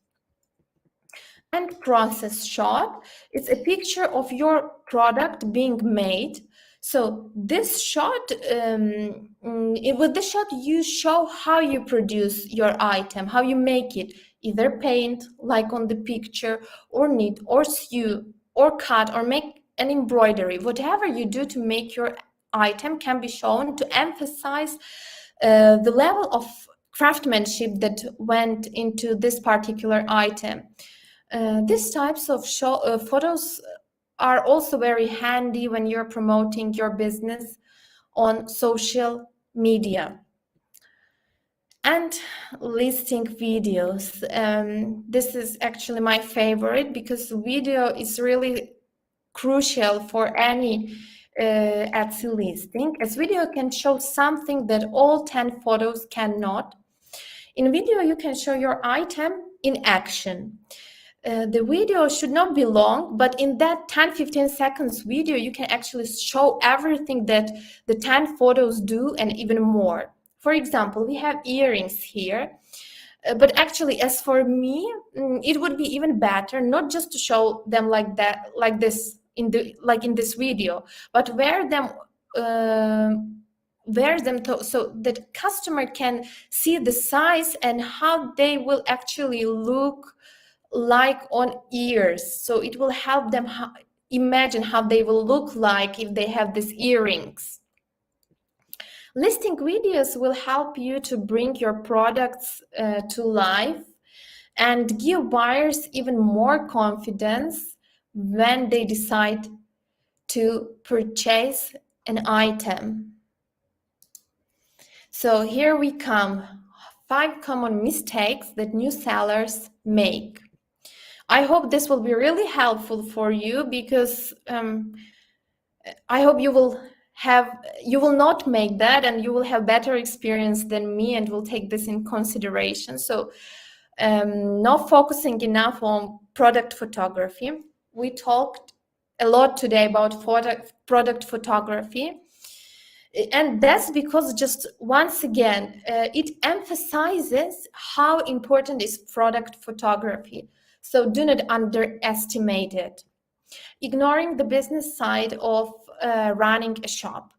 [SPEAKER 1] And process shot, it's a picture of your product being made. So this shot, with this shot, you show how you produce your item, how you make it, either paint, like on the picture, or knit, or sew, or cut, or make an embroidery. Whatever you do to make your item can be shown to emphasize the level of craftsmanship that went into this particular item. These types of photos are also very handy when you're promoting your business on social media. And listing videos. This is actually my favorite because video is really crucial for any Etsy listing, as video can show something that all 10 photos cannot. In video, you can show your item in action. The video should not be long, but in that 10-15 seconds video, you can actually show everything that the 10 photos do and even more. For example, we have earrings here, but actually, as for me, it would be even better not just to show them like that, like this in this video, but wear them so that customer can see the size and how they will actually look like on ears. So it will help them imagine how they will look like if they have these earrings. Listing videos will help you to bring your products to life and give buyers even more confidence when they decide to purchase an item. So here we come, 5 common mistakes that new sellers make. I hope this will be really helpful for you, because I hope you will not make that, and you will have better experience than me and will take this in consideration. So not focusing enough on product photography. we talked a lot today about product photography. And that's because, just once again, it emphasizes how important is product photography. So do not underestimate it. Ignoring the business side of running a shop.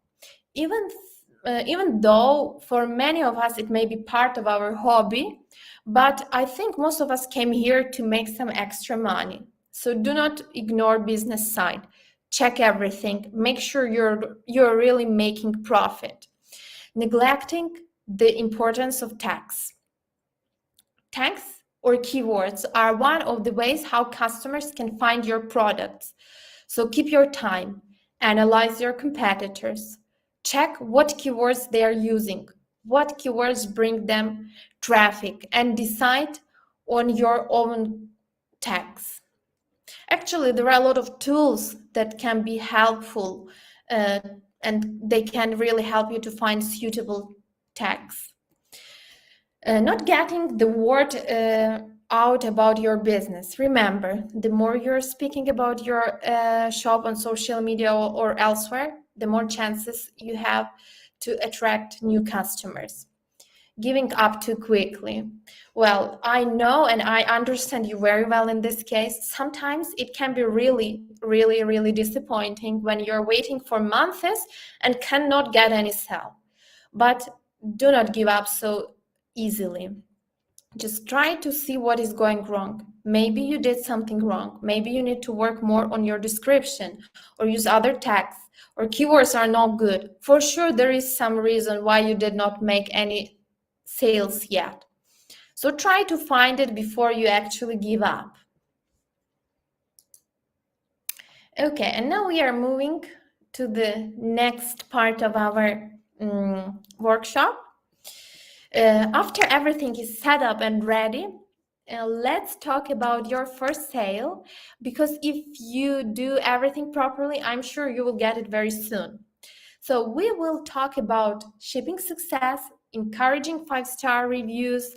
[SPEAKER 1] Even though for many of us it may be part of our hobby, but I think most of us came here to make some extra money. So do not ignore business side. Check everything. Make sure you're really making profit. Neglecting the importance of tags. Tags or keywords are one of the ways how customers can find your products. So keep your time, analyze your competitors, check what keywords they are using, what keywords bring them traffic, and decide on your own tags. Actually, there are a lot of tools that can be helpful, and they can really help you to find suitable tags. Not getting the word out about your business. Remember, the more you're speaking about your shop on social media or elsewhere, the more chances you have to attract new customers. Giving up too quickly. Well, I know and I understand you very well in this case. Sometimes it can be really, really, really disappointing when you're waiting for months and cannot get any sale. But do not give up so easily. Just try to see what is going wrong. Maybe you did something wrong. Maybe you need to work more on your description or use other tags, or keywords are not good. For sure, there is some reason why you did not make any sales yet. So try to find it before you actually give up. Okay, and now we are moving to the next part of our workshop. After everything is set up and ready, let's talk about your first sale, because if you do everything properly, I'm sure you will get it very soon. So we will talk about shipping success, encouraging 5-star reviews,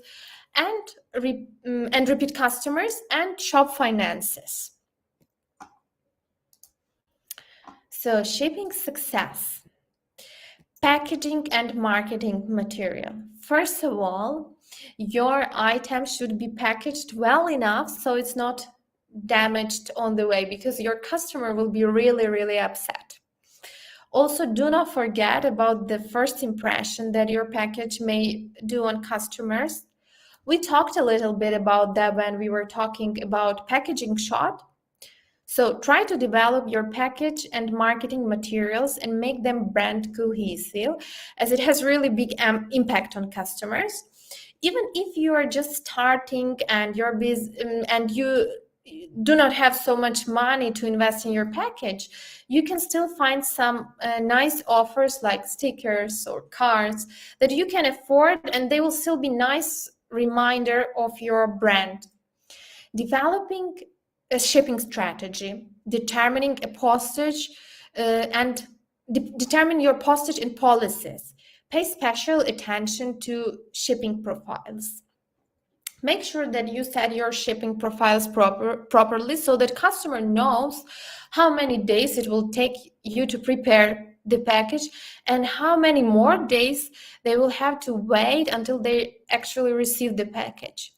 [SPEAKER 1] and repeat customers, and shop finances. So shipping success. Packaging and marketing material. First of all, your item should be packaged well enough so it's not damaged on the way, because your customer will be really, really upset. Also, do not forget about the first impression that your package may do on customers. We talked a little bit about that when we were talking about packaging shot. So try to develop your package and marketing materials and make them brand cohesive, as it has really big impact on customers. Even if you are just starting and you're busy and you do not have so much money to invest in your package, you can still find some nice offers like stickers or cards that you can afford, and they will still be nice reminder of your brand. Developing a shipping strategy, determining a postage and determine your postage and policies. Pay special attention to shipping profiles. Make sure that you set your shipping profiles properly so that customer knows how many days it will take you to prepare the package and how many more days they will have to wait until they actually receive the package.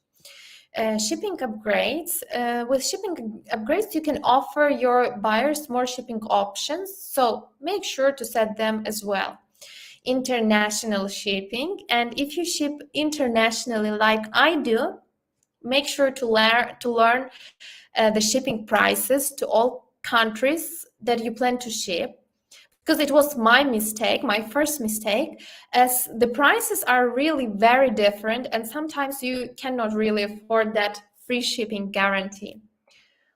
[SPEAKER 1] Shipping upgrades. With shipping upgrades, you can offer your buyers more shipping options, so make sure to set them as well. International shipping, and if you ship internationally like I do, make sure to learn the shipping prices to all countries that you plan to ship, because it was my mistake, my first mistake, as the prices are really very different and sometimes you cannot really afford that free shipping guarantee.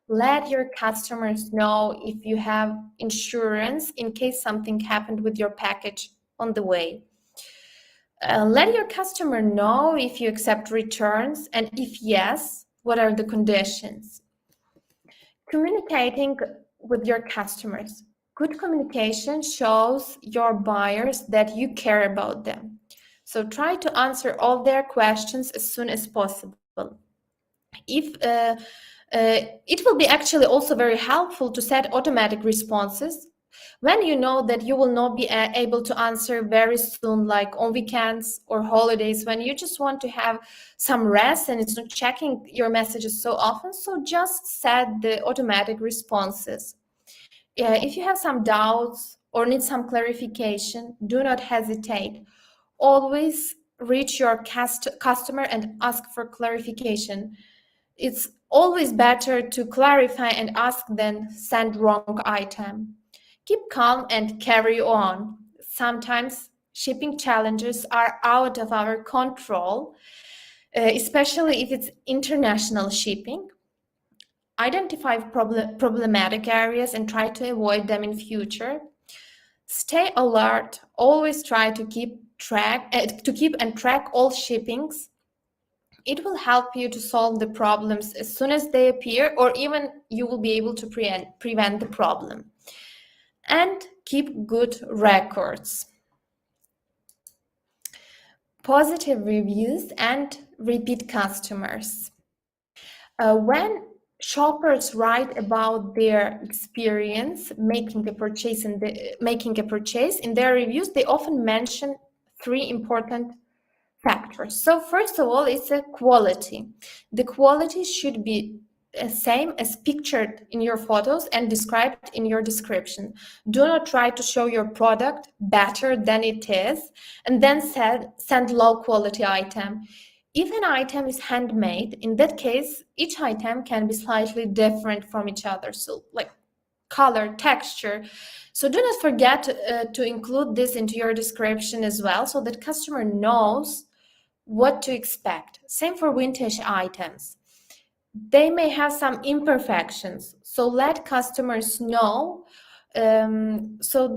[SPEAKER 1] Let your customers know if you have insurance in case something happened with your package on the way. Let your customer know if you accept returns, and if yes, what are the conditions. Communicating with your customers. Good communication shows your buyers that you care about them. So try to answer all their questions as soon as possible. If It will be actually also very helpful to set automatic responses when you know that you will not be able to answer very soon, like on weekends or holidays, when you just want to have some rest and it's not checking your messages so often. So just set the automatic responses. If you have some doubts or need some clarification, do not hesitate. Always reach your customer and ask for clarification. It's always better to clarify and ask than send wrong item. Keep calm and carry on. Sometimes shipping challenges are out of our control, especially if it's international shipping. Identify problematic areas and try to avoid them in future. Stay alert. Always try to keep and track all shippings. It will help you to solve the problems as soon as they appear, or even you will be able to prevent the problem. And keep good records. Positive reviews and repeat customers. When shoppers write about their experience making a purchase in their reviews, they often mention three important factors. So first of all, it's a quality. The quality should be the same as pictured in your photos and described in your description. Do not try to show your product better than it is and then send low quality item. If an item is handmade, in that case, each item can be slightly different from each other. So like color, texture. So do not forget to include this into your description as well, so that customer knows what to expect. Same for vintage items. They may have some imperfections, so let customers know, so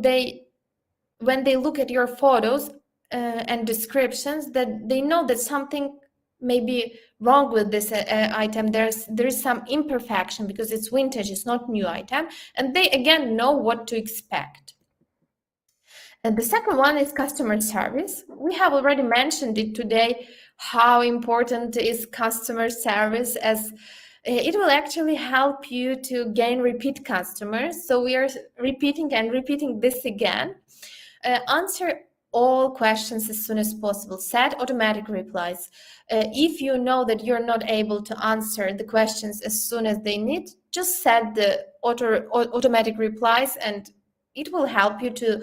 [SPEAKER 1] when they look at your photos and descriptions, that they know that something may be wrong with this item. There is some imperfection because it's vintage, it's not new item, and they again know what to expect. And the second one is customer service. We have already mentioned it today, how important is customer service, as it will actually help you to gain repeat customers. So we are repeating and repeating this again. Answer all questions as soon as possible. Set automatic replies. If you know that you're not able to answer the questions as soon as they need, just set the automatic replies, and it will help you to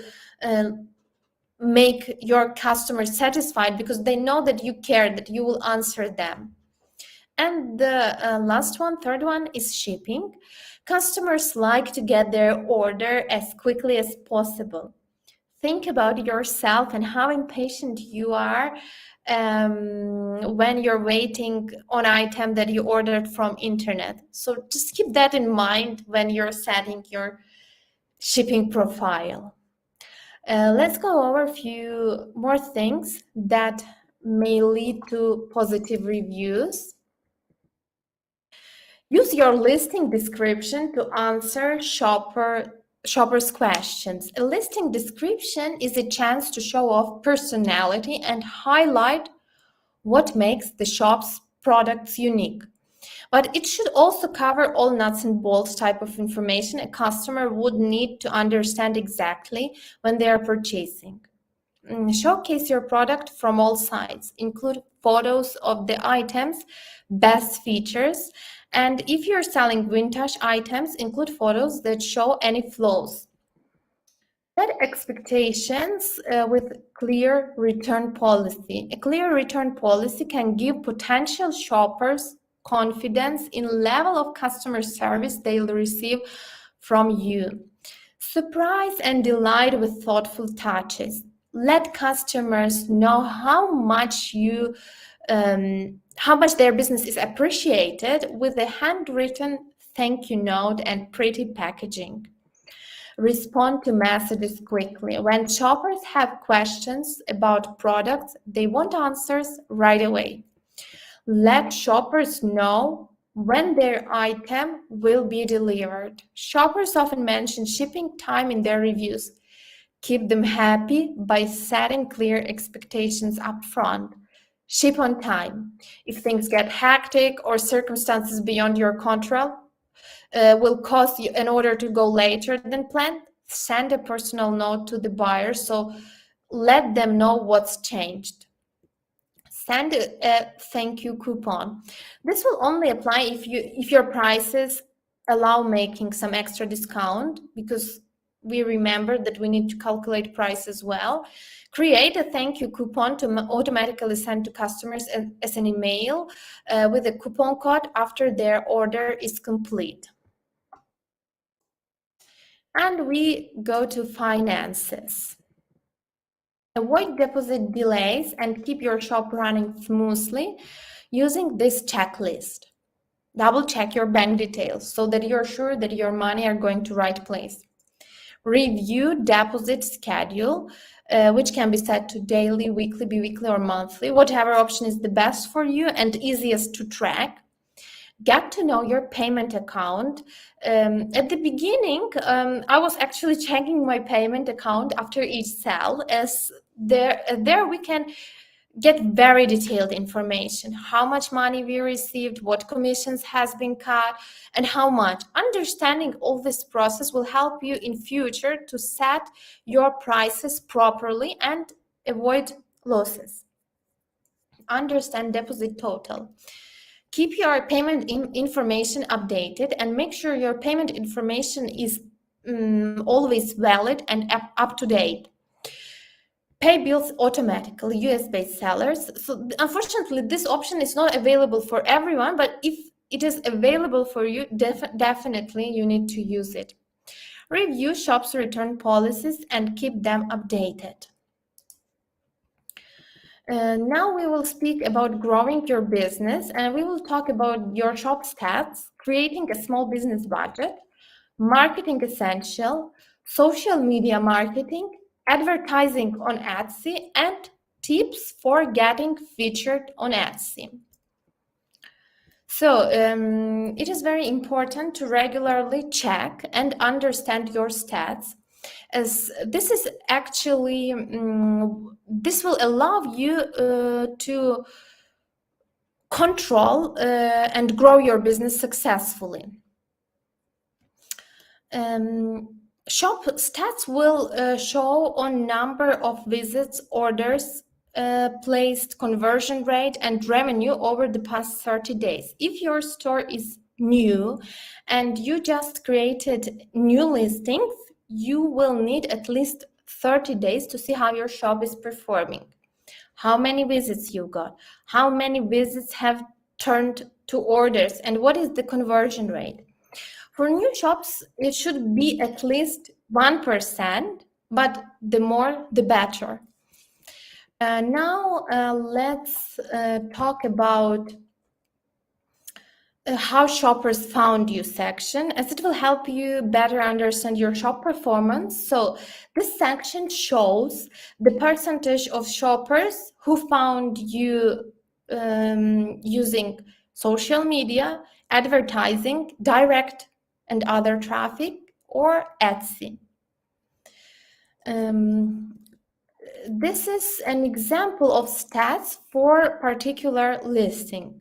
[SPEAKER 1] make your customers satisfied because they know that you care, that you will answer them. And the last one, third one, is shipping. Customers like to get their order as quickly as possible. Think about yourself and how impatient you are when you're waiting on an item that you ordered from internet. So just keep that in mind when you're setting your shipping profile. Let's go over a few more things that may lead to positive reviews. Use your listing description to answer shoppers' questions. A listing description is a chance to show off personality and highlight what makes the shop's products unique. But it should also cover all nuts and bolts type of information a customer would need to understand exactly when they are purchasing. Showcase your product from all sides. Include photos of the items, best features, and if you're selling vintage items, include photos that show any flaws. Set expectations with clear return policy. A clear return policy can give potential shoppers confidence in level of customer service they'll receive from you. Surprise and delight with thoughtful touches. Let customers know how much their business is appreciated with a handwritten thank you note and pretty packaging. Respond to messages quickly. When shoppers have questions about products, they want answers right away. Let shoppers know when their item will be delivered. Shoppers often mention shipping time in their reviews. Keep them happy by setting clear expectations up front. Ship on time. If things get hectic or circumstances beyond your control will cause you an order to go later than planned, send a personal note to the buyer so let them know what's changed. Send a thank you coupon. This will only apply if your prices allow making some extra discount, because we remember that we need to calculate price as well. Create a thank you coupon to automatically send to customers as an email with a coupon code after their order is complete. And we go to finances. Avoid deposit delays and keep your shop running smoothly using this checklist. Double check your bank details so that you're sure that your money are going to right place. Review deposit schedule, which can be set to daily, weekly, bi-weekly, or monthly, whatever option is the best for you and easiest to track. Get to know your payment account. At the beginning, I was actually checking my payment account after each sale, as there we can get very detailed information: how much money we received, what commissions has been cut, and how much. Understanding all this process will help you in future to set your prices properly and avoid losses. Understand deposit total. Keep your payment information updated and make sure your payment information is always valid and up to date. Pay bills automatically, US-based sellers. So unfortunately, this option is not available for everyone, but if it is available for you, definitely you need to use it. Review shops' return policies and keep them updated. Now we will speak about growing your business, and we will talk about your shop stats, creating a small business budget, marketing essential, social media marketing, advertising on Etsy, and tips for getting featured on Etsy. So it is very important to regularly check and understand your stats, as this is actually this will allow you to control and grow your business successfully. Shop stats will show on number of visits, orders placed, conversion rate, and revenue over the past 30 days. If your store is new and you just created new listings, you will need at least 30 days to see how your shop is performing. How many visits you got, how many visits have turned to orders, and what is the conversion rate. For new shops, it should be at least 1%, but the more, the better. Now let's talk about how shoppers found you section, as it will help you better understand your shop performance. So this section shows the percentage of shoppers who found you using social media, advertising, direct and other traffic, or Etsy. This is an example of stats for a particular listing.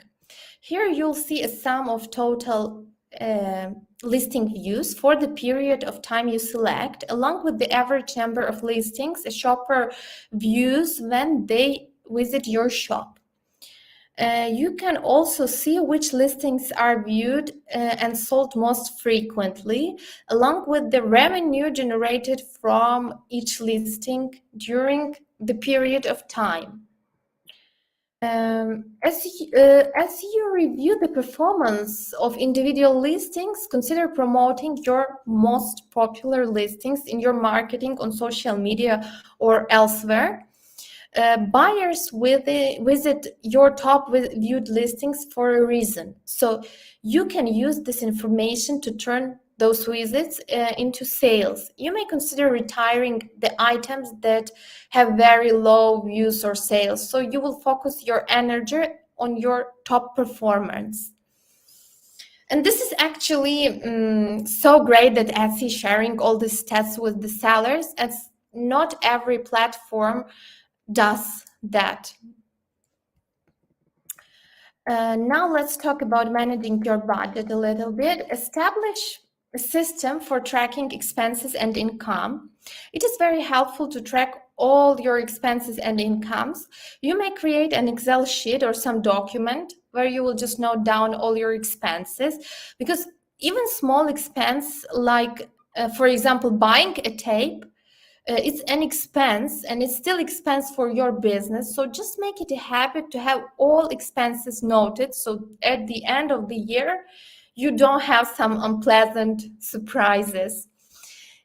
[SPEAKER 1] Here you'll see a sum of total listing views for the period of time you select, along with the average number of listings a shopper views when they visit your shop. You can also see which listings are viewed and sold most frequently, along with the revenue generated from each listing during the period of time. As you review the performance of individual listings, consider promoting your most popular listings in your marketing on social media or elsewhere. Buyers visit your top viewed listings for a reason. So you can use this information to turn those visits into sales. You may consider retiring the items that have very low views or sales. So you will focus your energy on your top performance. And this is actually so great that Etsy is sharing all the stats with the sellers, as not every platform does that. Now let's talk about managing your budget a little bit. Establish a system for tracking expenses and income. It is very helpful to track all your expenses and incomes. You may create an Excel sheet or some document where you will just note down all your expenses, because even small expense like, for example, buying a tape, it's an expense and it's still expense for your business. So just make it a habit to have all expenses noted, so at the end of the year you don't have some unpleasant surprises.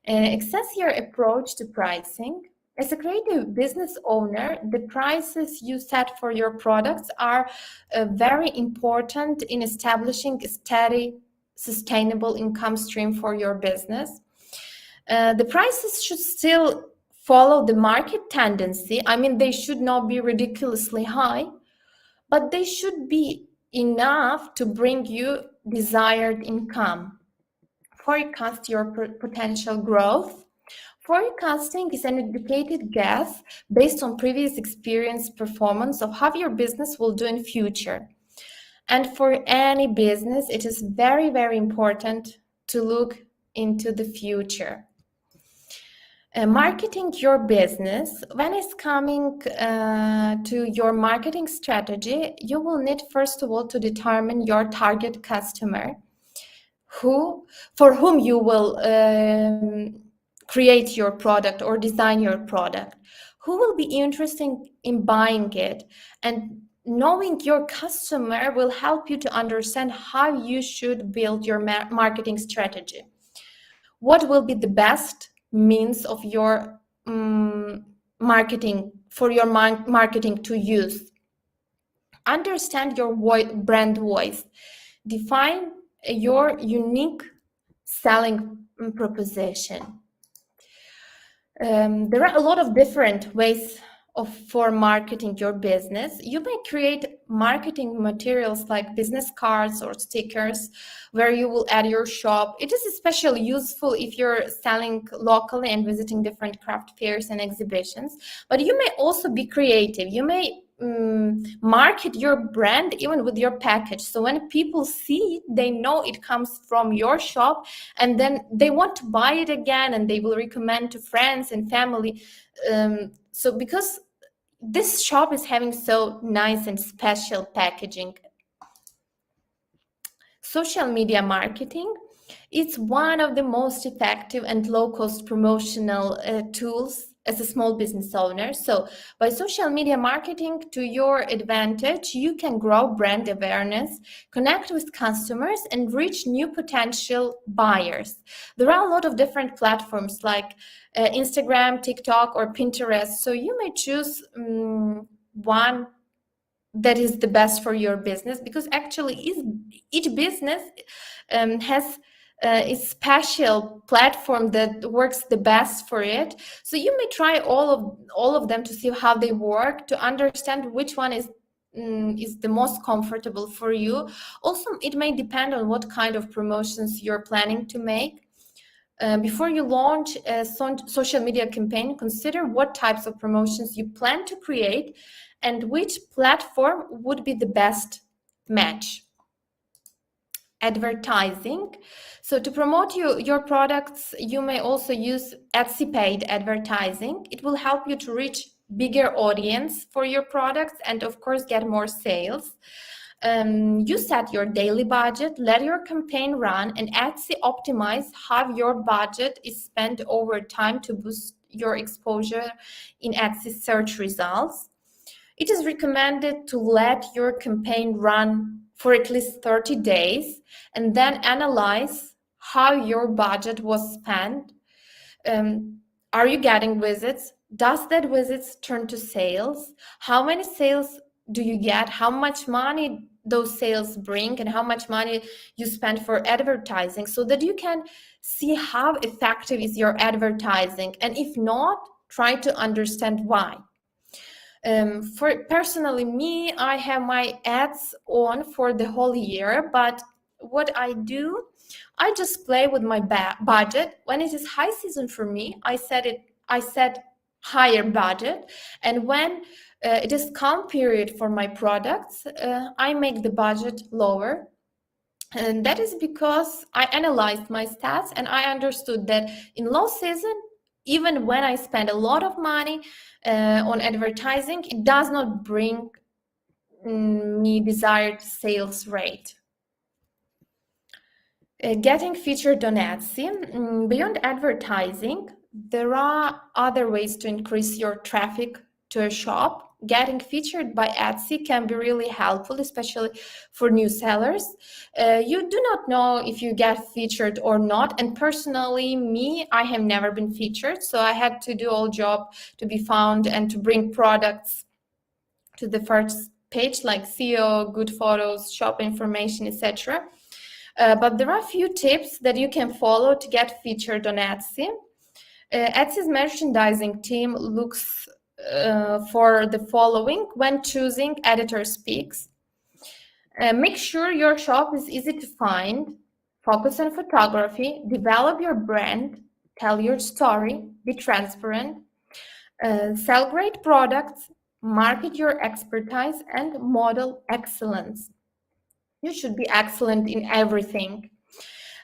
[SPEAKER 1] Access your approach to pricing. As a creative business owner, the prices you set for your products are very important in establishing a steady, sustainable income stream for your business. The prices should still follow the market tendency. I mean, they should not be ridiculously high, but they should be enough to bring you desired income. Forecast your potential growth. Forecasting is an educated guess based on previous experience performance of how your business will do in future. And for any business, it is very, very important to look into the future. Marketing your business. When it's coming to your marketing strategy, you will need first of all to determine your target customer, for whom you will create your product or design your product, who will be interested in buying it. And knowing your customer will help you to understand how you should build your marketing strategy. What will be the best means of your marketing, for your marketing to use? Understand your brand voice. Define your unique selling proposition. There are a lot of different ways for marketing your business. You may create marketing materials like business cards or stickers where you will add your shop. It is especially useful if you're selling locally and visiting different craft fairs and exhibitions. But you may also be creative. You may market your brand even with your package. So when people see it, they know it comes from your shop, and then they want to buy it again and they will recommend to friends and family. So because this shop is having so nice and special packaging. Social media marketing, it's one of the most effective and low-cost promotional tools as a small business owner. So by social media marketing to your advantage, you can grow brand awareness, connect with customers, and reach new potential buyers. There are a lot of different platforms like Instagram, TikTok, or Pinterest. So you may choose one that is the best for your business, because actually each business has a special platform that works the best for it. So you may try all of them to see how they work, to understand which one is the most comfortable for you. Also, it may depend on what kind of promotions you're planning to make. Before you launch a social media campaign, consider what types of promotions you plan to create and which platform would be the best match. Advertising. So to promote your products, you may also use Etsy paid advertising. It will help you to reach bigger audience for your products and of course get more sales. You set your daily budget, let your campaign run, and Etsy optimize how your budget is spent over time to boost your exposure in Etsy search results. It is recommended to let your campaign run for at least 30 days and then analyze how your budget was spent. Are you getting visits? Does that visits turn to sales? How many sales do you get? How much money those sales bring, and how much money you spend for advertising, so that you can see how effective is your advertising, and if not, try to understand why. For personally me, I have my ads on for the whole year, but what I do, I just play with my budget. When it is high season for me, I set higher budget, and when It is calm period for my products. I make the budget lower. And that is because I analyzed my stats and I understood that in low season, even when I spend a lot of money on advertising, it does not bring me desired sales rate. Getting featured on Etsy. Beyond advertising, there are other ways to increase your traffic to a shop. Getting featured by Etsy can be really helpful, especially for new sellers. You do not know if you get featured or not. And personally, me, I have never been featured. So I had to do all job to be found and to bring products to the first page like SEO, good photos, shop information, etc. But there are a few tips that you can follow to get featured on Etsy. Etsy's merchandising team looks for the following when choosing editor speaks. Make sure your shop is easy to find, focus on photography, develop your brand, tell your story, be transparent, sell great products, market your expertise, and model excellence. You should be excellent in everything.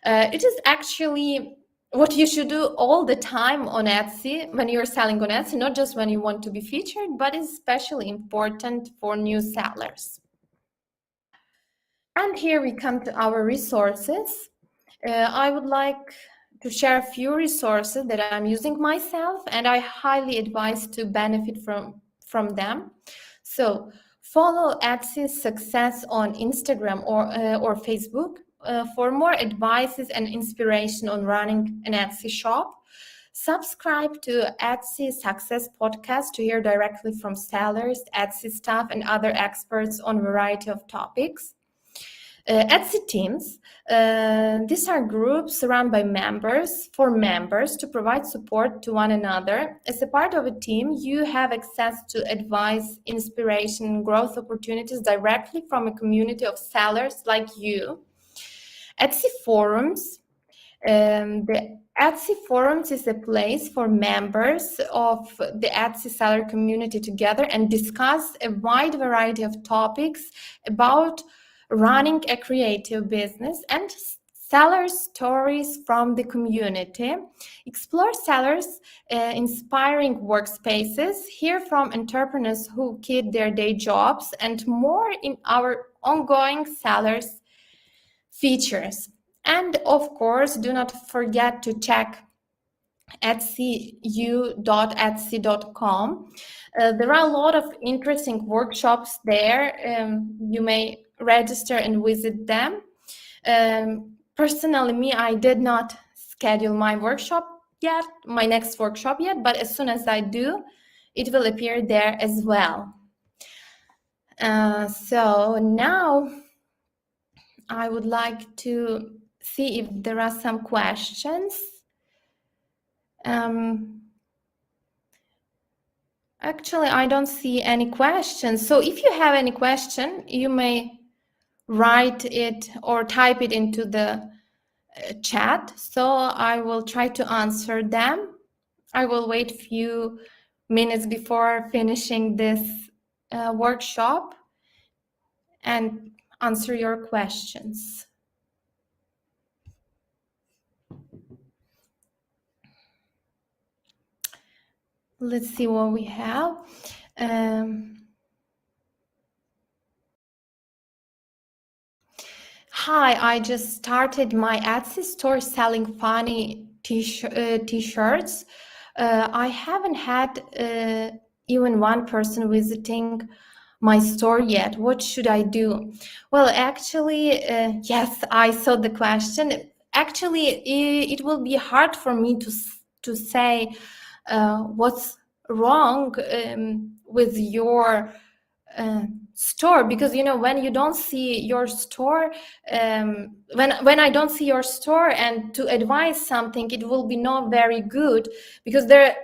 [SPEAKER 1] It is actually what you should do all the time on Etsy when you're selling on Etsy, not just when you want to be featured, but it's especially important for new sellers. And here we come to our resources. I would like to share a few resources that I'm using myself, and I highly advise to benefit from them. So follow Etsy's success on Instagram or Facebook for more advices and inspiration on running an Etsy shop. Subscribe to Etsy Success Podcast to hear directly from sellers, Etsy staff, and other experts on a variety of topics. Etsy teams. These are groups run by members for members to provide support to one another. As a part of a team, you have access to advice, inspiration, growth opportunities directly from a community of sellers like you. Etsy forums. The Etsy forums is a place for members of the Etsy seller community to gather and discuss a wide variety of topics about running a creative business and seller stories from the community. Explore sellers' inspiring workspaces, hear from entrepreneurs who quit their day jobs, and more in our ongoing sellers features. And of course, do not forget to check etsyU.etsy.com. There are a lot of interesting workshops there. You may register and visit them. Personally, me, I did not schedule my next workshop yet, but as soon as I do, it will appear there as well. So now I would like to see if there are some questions. Actually, I don't see any questions. So if you have any question, you may write it or type it into the chat. So I will try to answer them. I will wait a few minutes before finishing this workshop and answer your questions. Let's see what we have. Hi, I just started my Etsy store selling funny t-shirts. I haven't had even one person visiting my store yet. What should I do? Well, actually, yes, I saw the question. Actually, it will be hard for me to say what's wrong with your store, because when you don't see your store, when I don't see your store and to advise something, it will be not very good, because there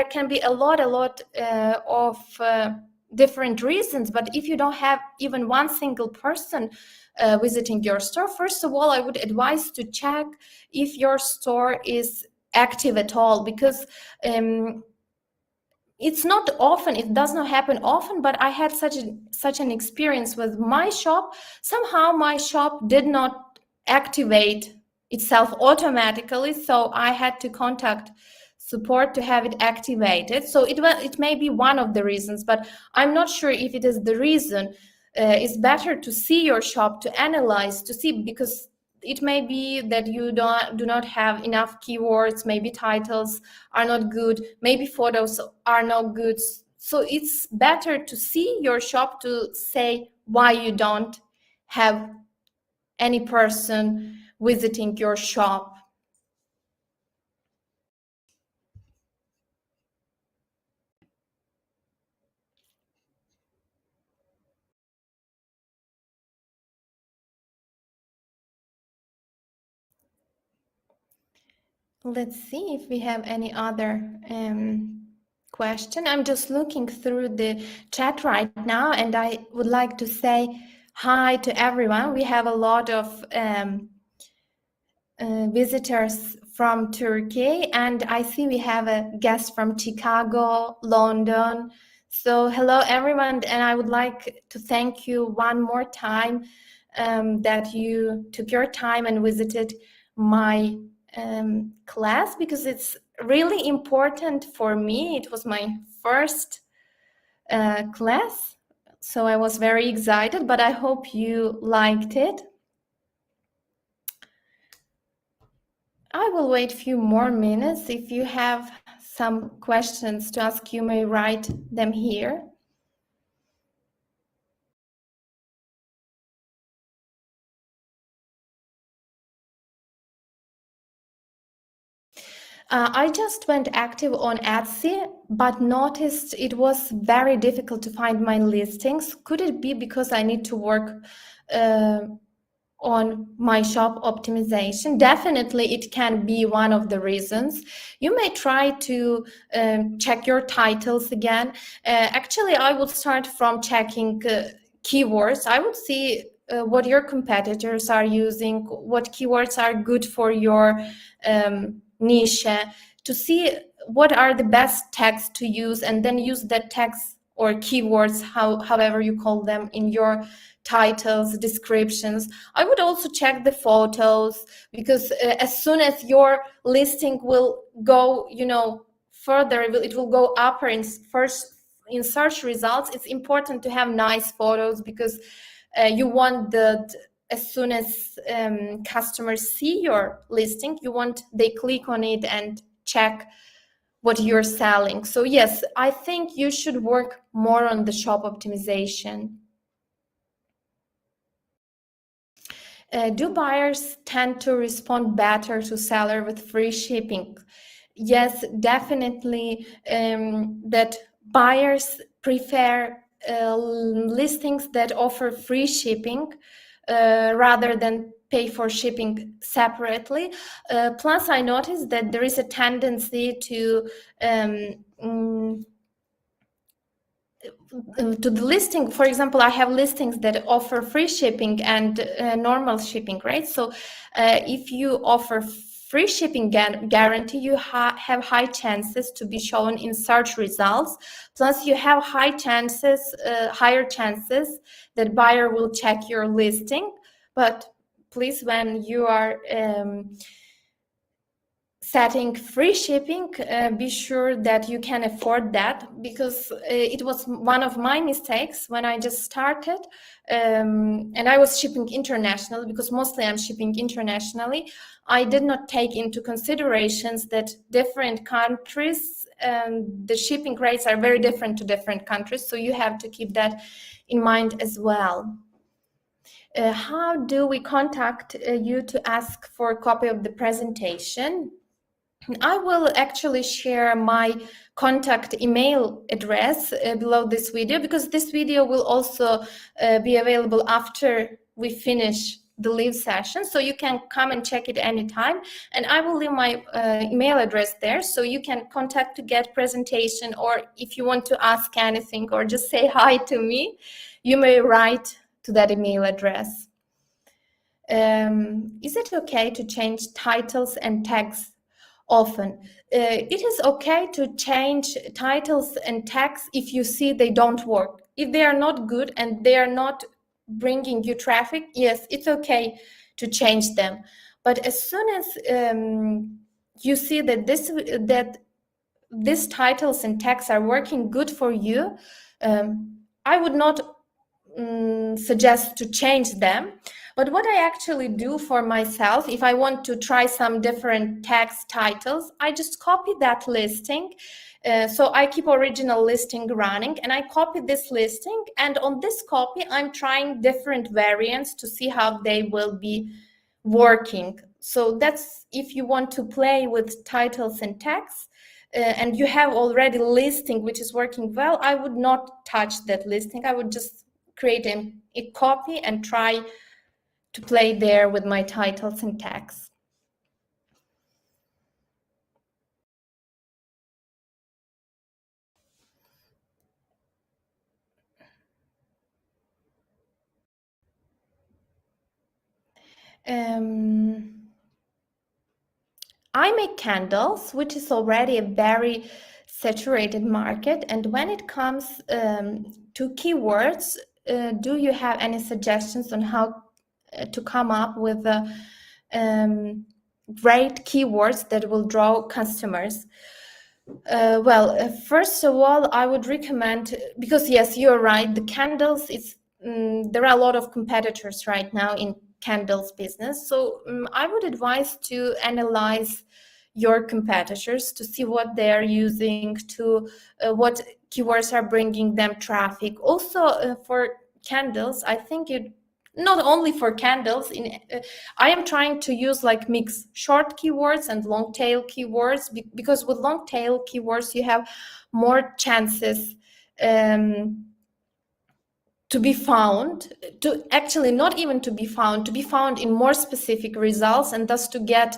[SPEAKER 1] can be a lot of different reasons. But if you don't have even one single person visiting your store, first of all, I would advise to check if your store is active at all, because it's not often, it does not happen often, but I had such an experience with my shop. Somehow my shop did not activate itself automatically, so I had to contact support to have it activated. So it may be one of the reasons, but I'm not sure if it is the reason. It's better to see your shop, to analyze, to see, because it may be that you do not have enough keywords, maybe titles are not good, maybe photos are not good. So it's better to see your shop, to say why you don't have any person visiting your shop. Let's see if we have any other question. I'm just looking through the chat right now, and I would like to say hi to everyone. We have a lot of visitors from Turkey, and I see we have a guest from Chicago, London. So hello everyone, and I would like to thank you one more time that you took your time and visited my class, because it's really important for me. It was my first class, so I was very excited, but I hope you liked it. I will wait a few more minutes. If you have some questions to ask, you may write them here. I just went active on Etsy, but noticed it was very difficult to find my listings. Could it be because I need to work on my shop optimization? Definitely, it can be one of the reasons. You may try to check your titles again. Actually, I would start from checking keywords. I would see what your competitors are using, what keywords are good for your niche, to see what are the best tags to use, and then use that tags or keywords, however you call them, in your titles, descriptions. I would also check the photos, because as soon as your listing will go, further, it will go upper in search results. It's important to have nice photos, because you want that as soon as customers see your listing, you want they click on it and check what you're selling. So yes, I think you should work more on the shop optimization. Do buyers tend to respond better to seller with free shipping? Yes, definitely. That buyers prefer listings that offer free shipping rather than pay for shipping separately. Plus, I noticed that there is a tendency to to the listing. For example, I have listings that offer free shipping and normal shipping, right? So if you offer free shipping guarantee, you have high chances to be shown in search results. Plus, you have higher chances that buyer will check your listing. But please, when you are setting free shipping, be sure that you can afford that, because it was one of my mistakes when I just started, and I was shipping internationally, because mostly I'm shipping internationally. I did not take into considerations that different countries, the shipping rates are very different to different countries, so you have to keep that in mind as well. How do we contact you to ask for a copy of the presentation? I will actually share my contact email address below this video, because this video will also be available after we finish the live session, so you can come and check it anytime, and I will leave my email address there, so you can contact to get presentation, or if you want to ask anything or just say hi to me, you may write to that email address. Is it okay to change titles and tags often. It is okay to change titles and tags if you see they don't work. If they are not good and they are not bringing you traffic, yes, it's okay to change them. But as soon as you see that these titles and tags are working good for you, I would not suggest to change them. But what I actually do for myself, if I want to try some different tags titles, I just copy that listing. So I keep original listing running and I copy this listing, and on this copy I'm trying different variants to see how they will be working. So that's if you want to play with titles and tags, and you have already listing which is working well, I would not touch that listing. I would just create a copy and try to play there with my titles and tags. I make candles, which is already a very saturated market. And when it comes to keywords, do you have any suggestions on how to come up with great keywords that will draw customers? First of all, I would recommend, because yes, you're right, the candles, there are a lot of competitors right now in candles business. So I would advise to analyze your competitors to see what they're using, to what keywords are bringing them traffic. Also, for candles, I think it not only for candles. I am trying to use like mix short keywords and long tail keywords, because with long tail keywords you have more chances to be found, to actually not even to be found in more specific results, and thus to get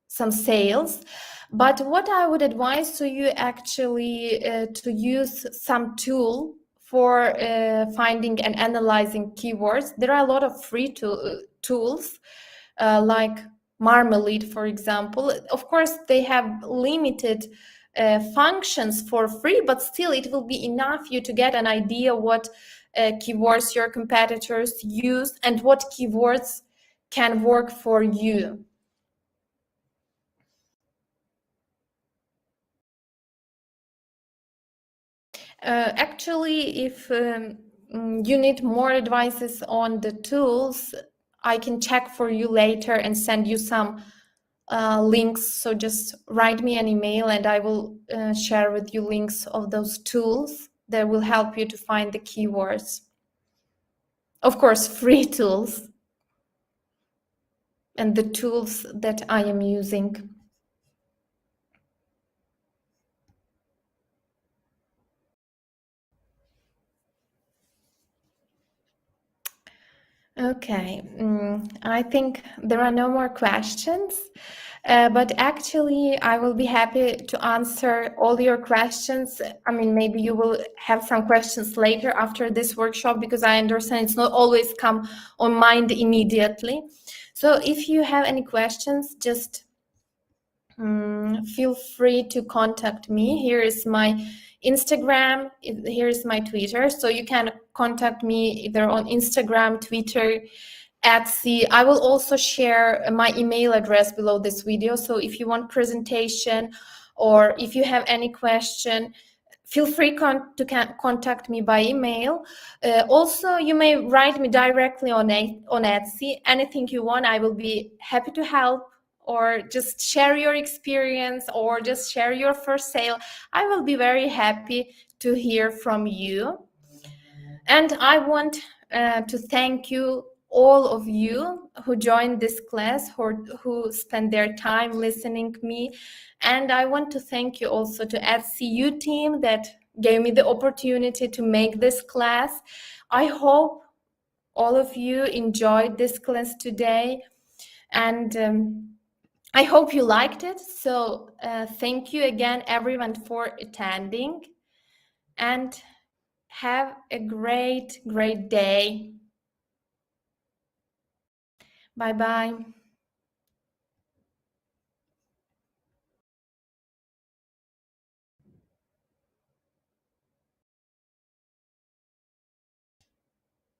[SPEAKER 1] some sales. But what I would advise to you actually to use some tool for finding and analyzing keywords. There are a lot of free tools like Marmalade, for example. Of course, they have limited functions for free, but still it will be enough you to get an idea what keywords your competitors use and what keywords can work for you. Actually, if you need more advices on the tools, I can check for you later and send you some links. So just write me an email and I will share with you links of those tools that will help you to find the keywords. Of course, free tools and the tools that I am using. Okay, I think there are no more questions, but actually I will be happy to answer all your questions. I mean, maybe you will have some questions later after this workshop, because I understand it's not always come on mind immediately. So if you have any questions, just feel free to contact me. Here is my Instagram, here is my Twitter. So you can contact me either on Instagram, Twitter, Etsy. I will also share my email address below this video. So if you want presentation or if you have any question, feel free to contact me by email. Also, you may write me directly on Etsy. Anything you want, I will be happy to help, or just share your experience, or just share your first sale. I will be very happy to hear from you. And I want to thank you, all of you who joined this class, who spent their time listening to me. And I want to thank you also to AdCU team that gave me the opportunity to make this class. I hope all of you enjoyed this class today, and I hope you liked it. So thank you again, everyone, for attending, and have a great, great day. Bye-bye.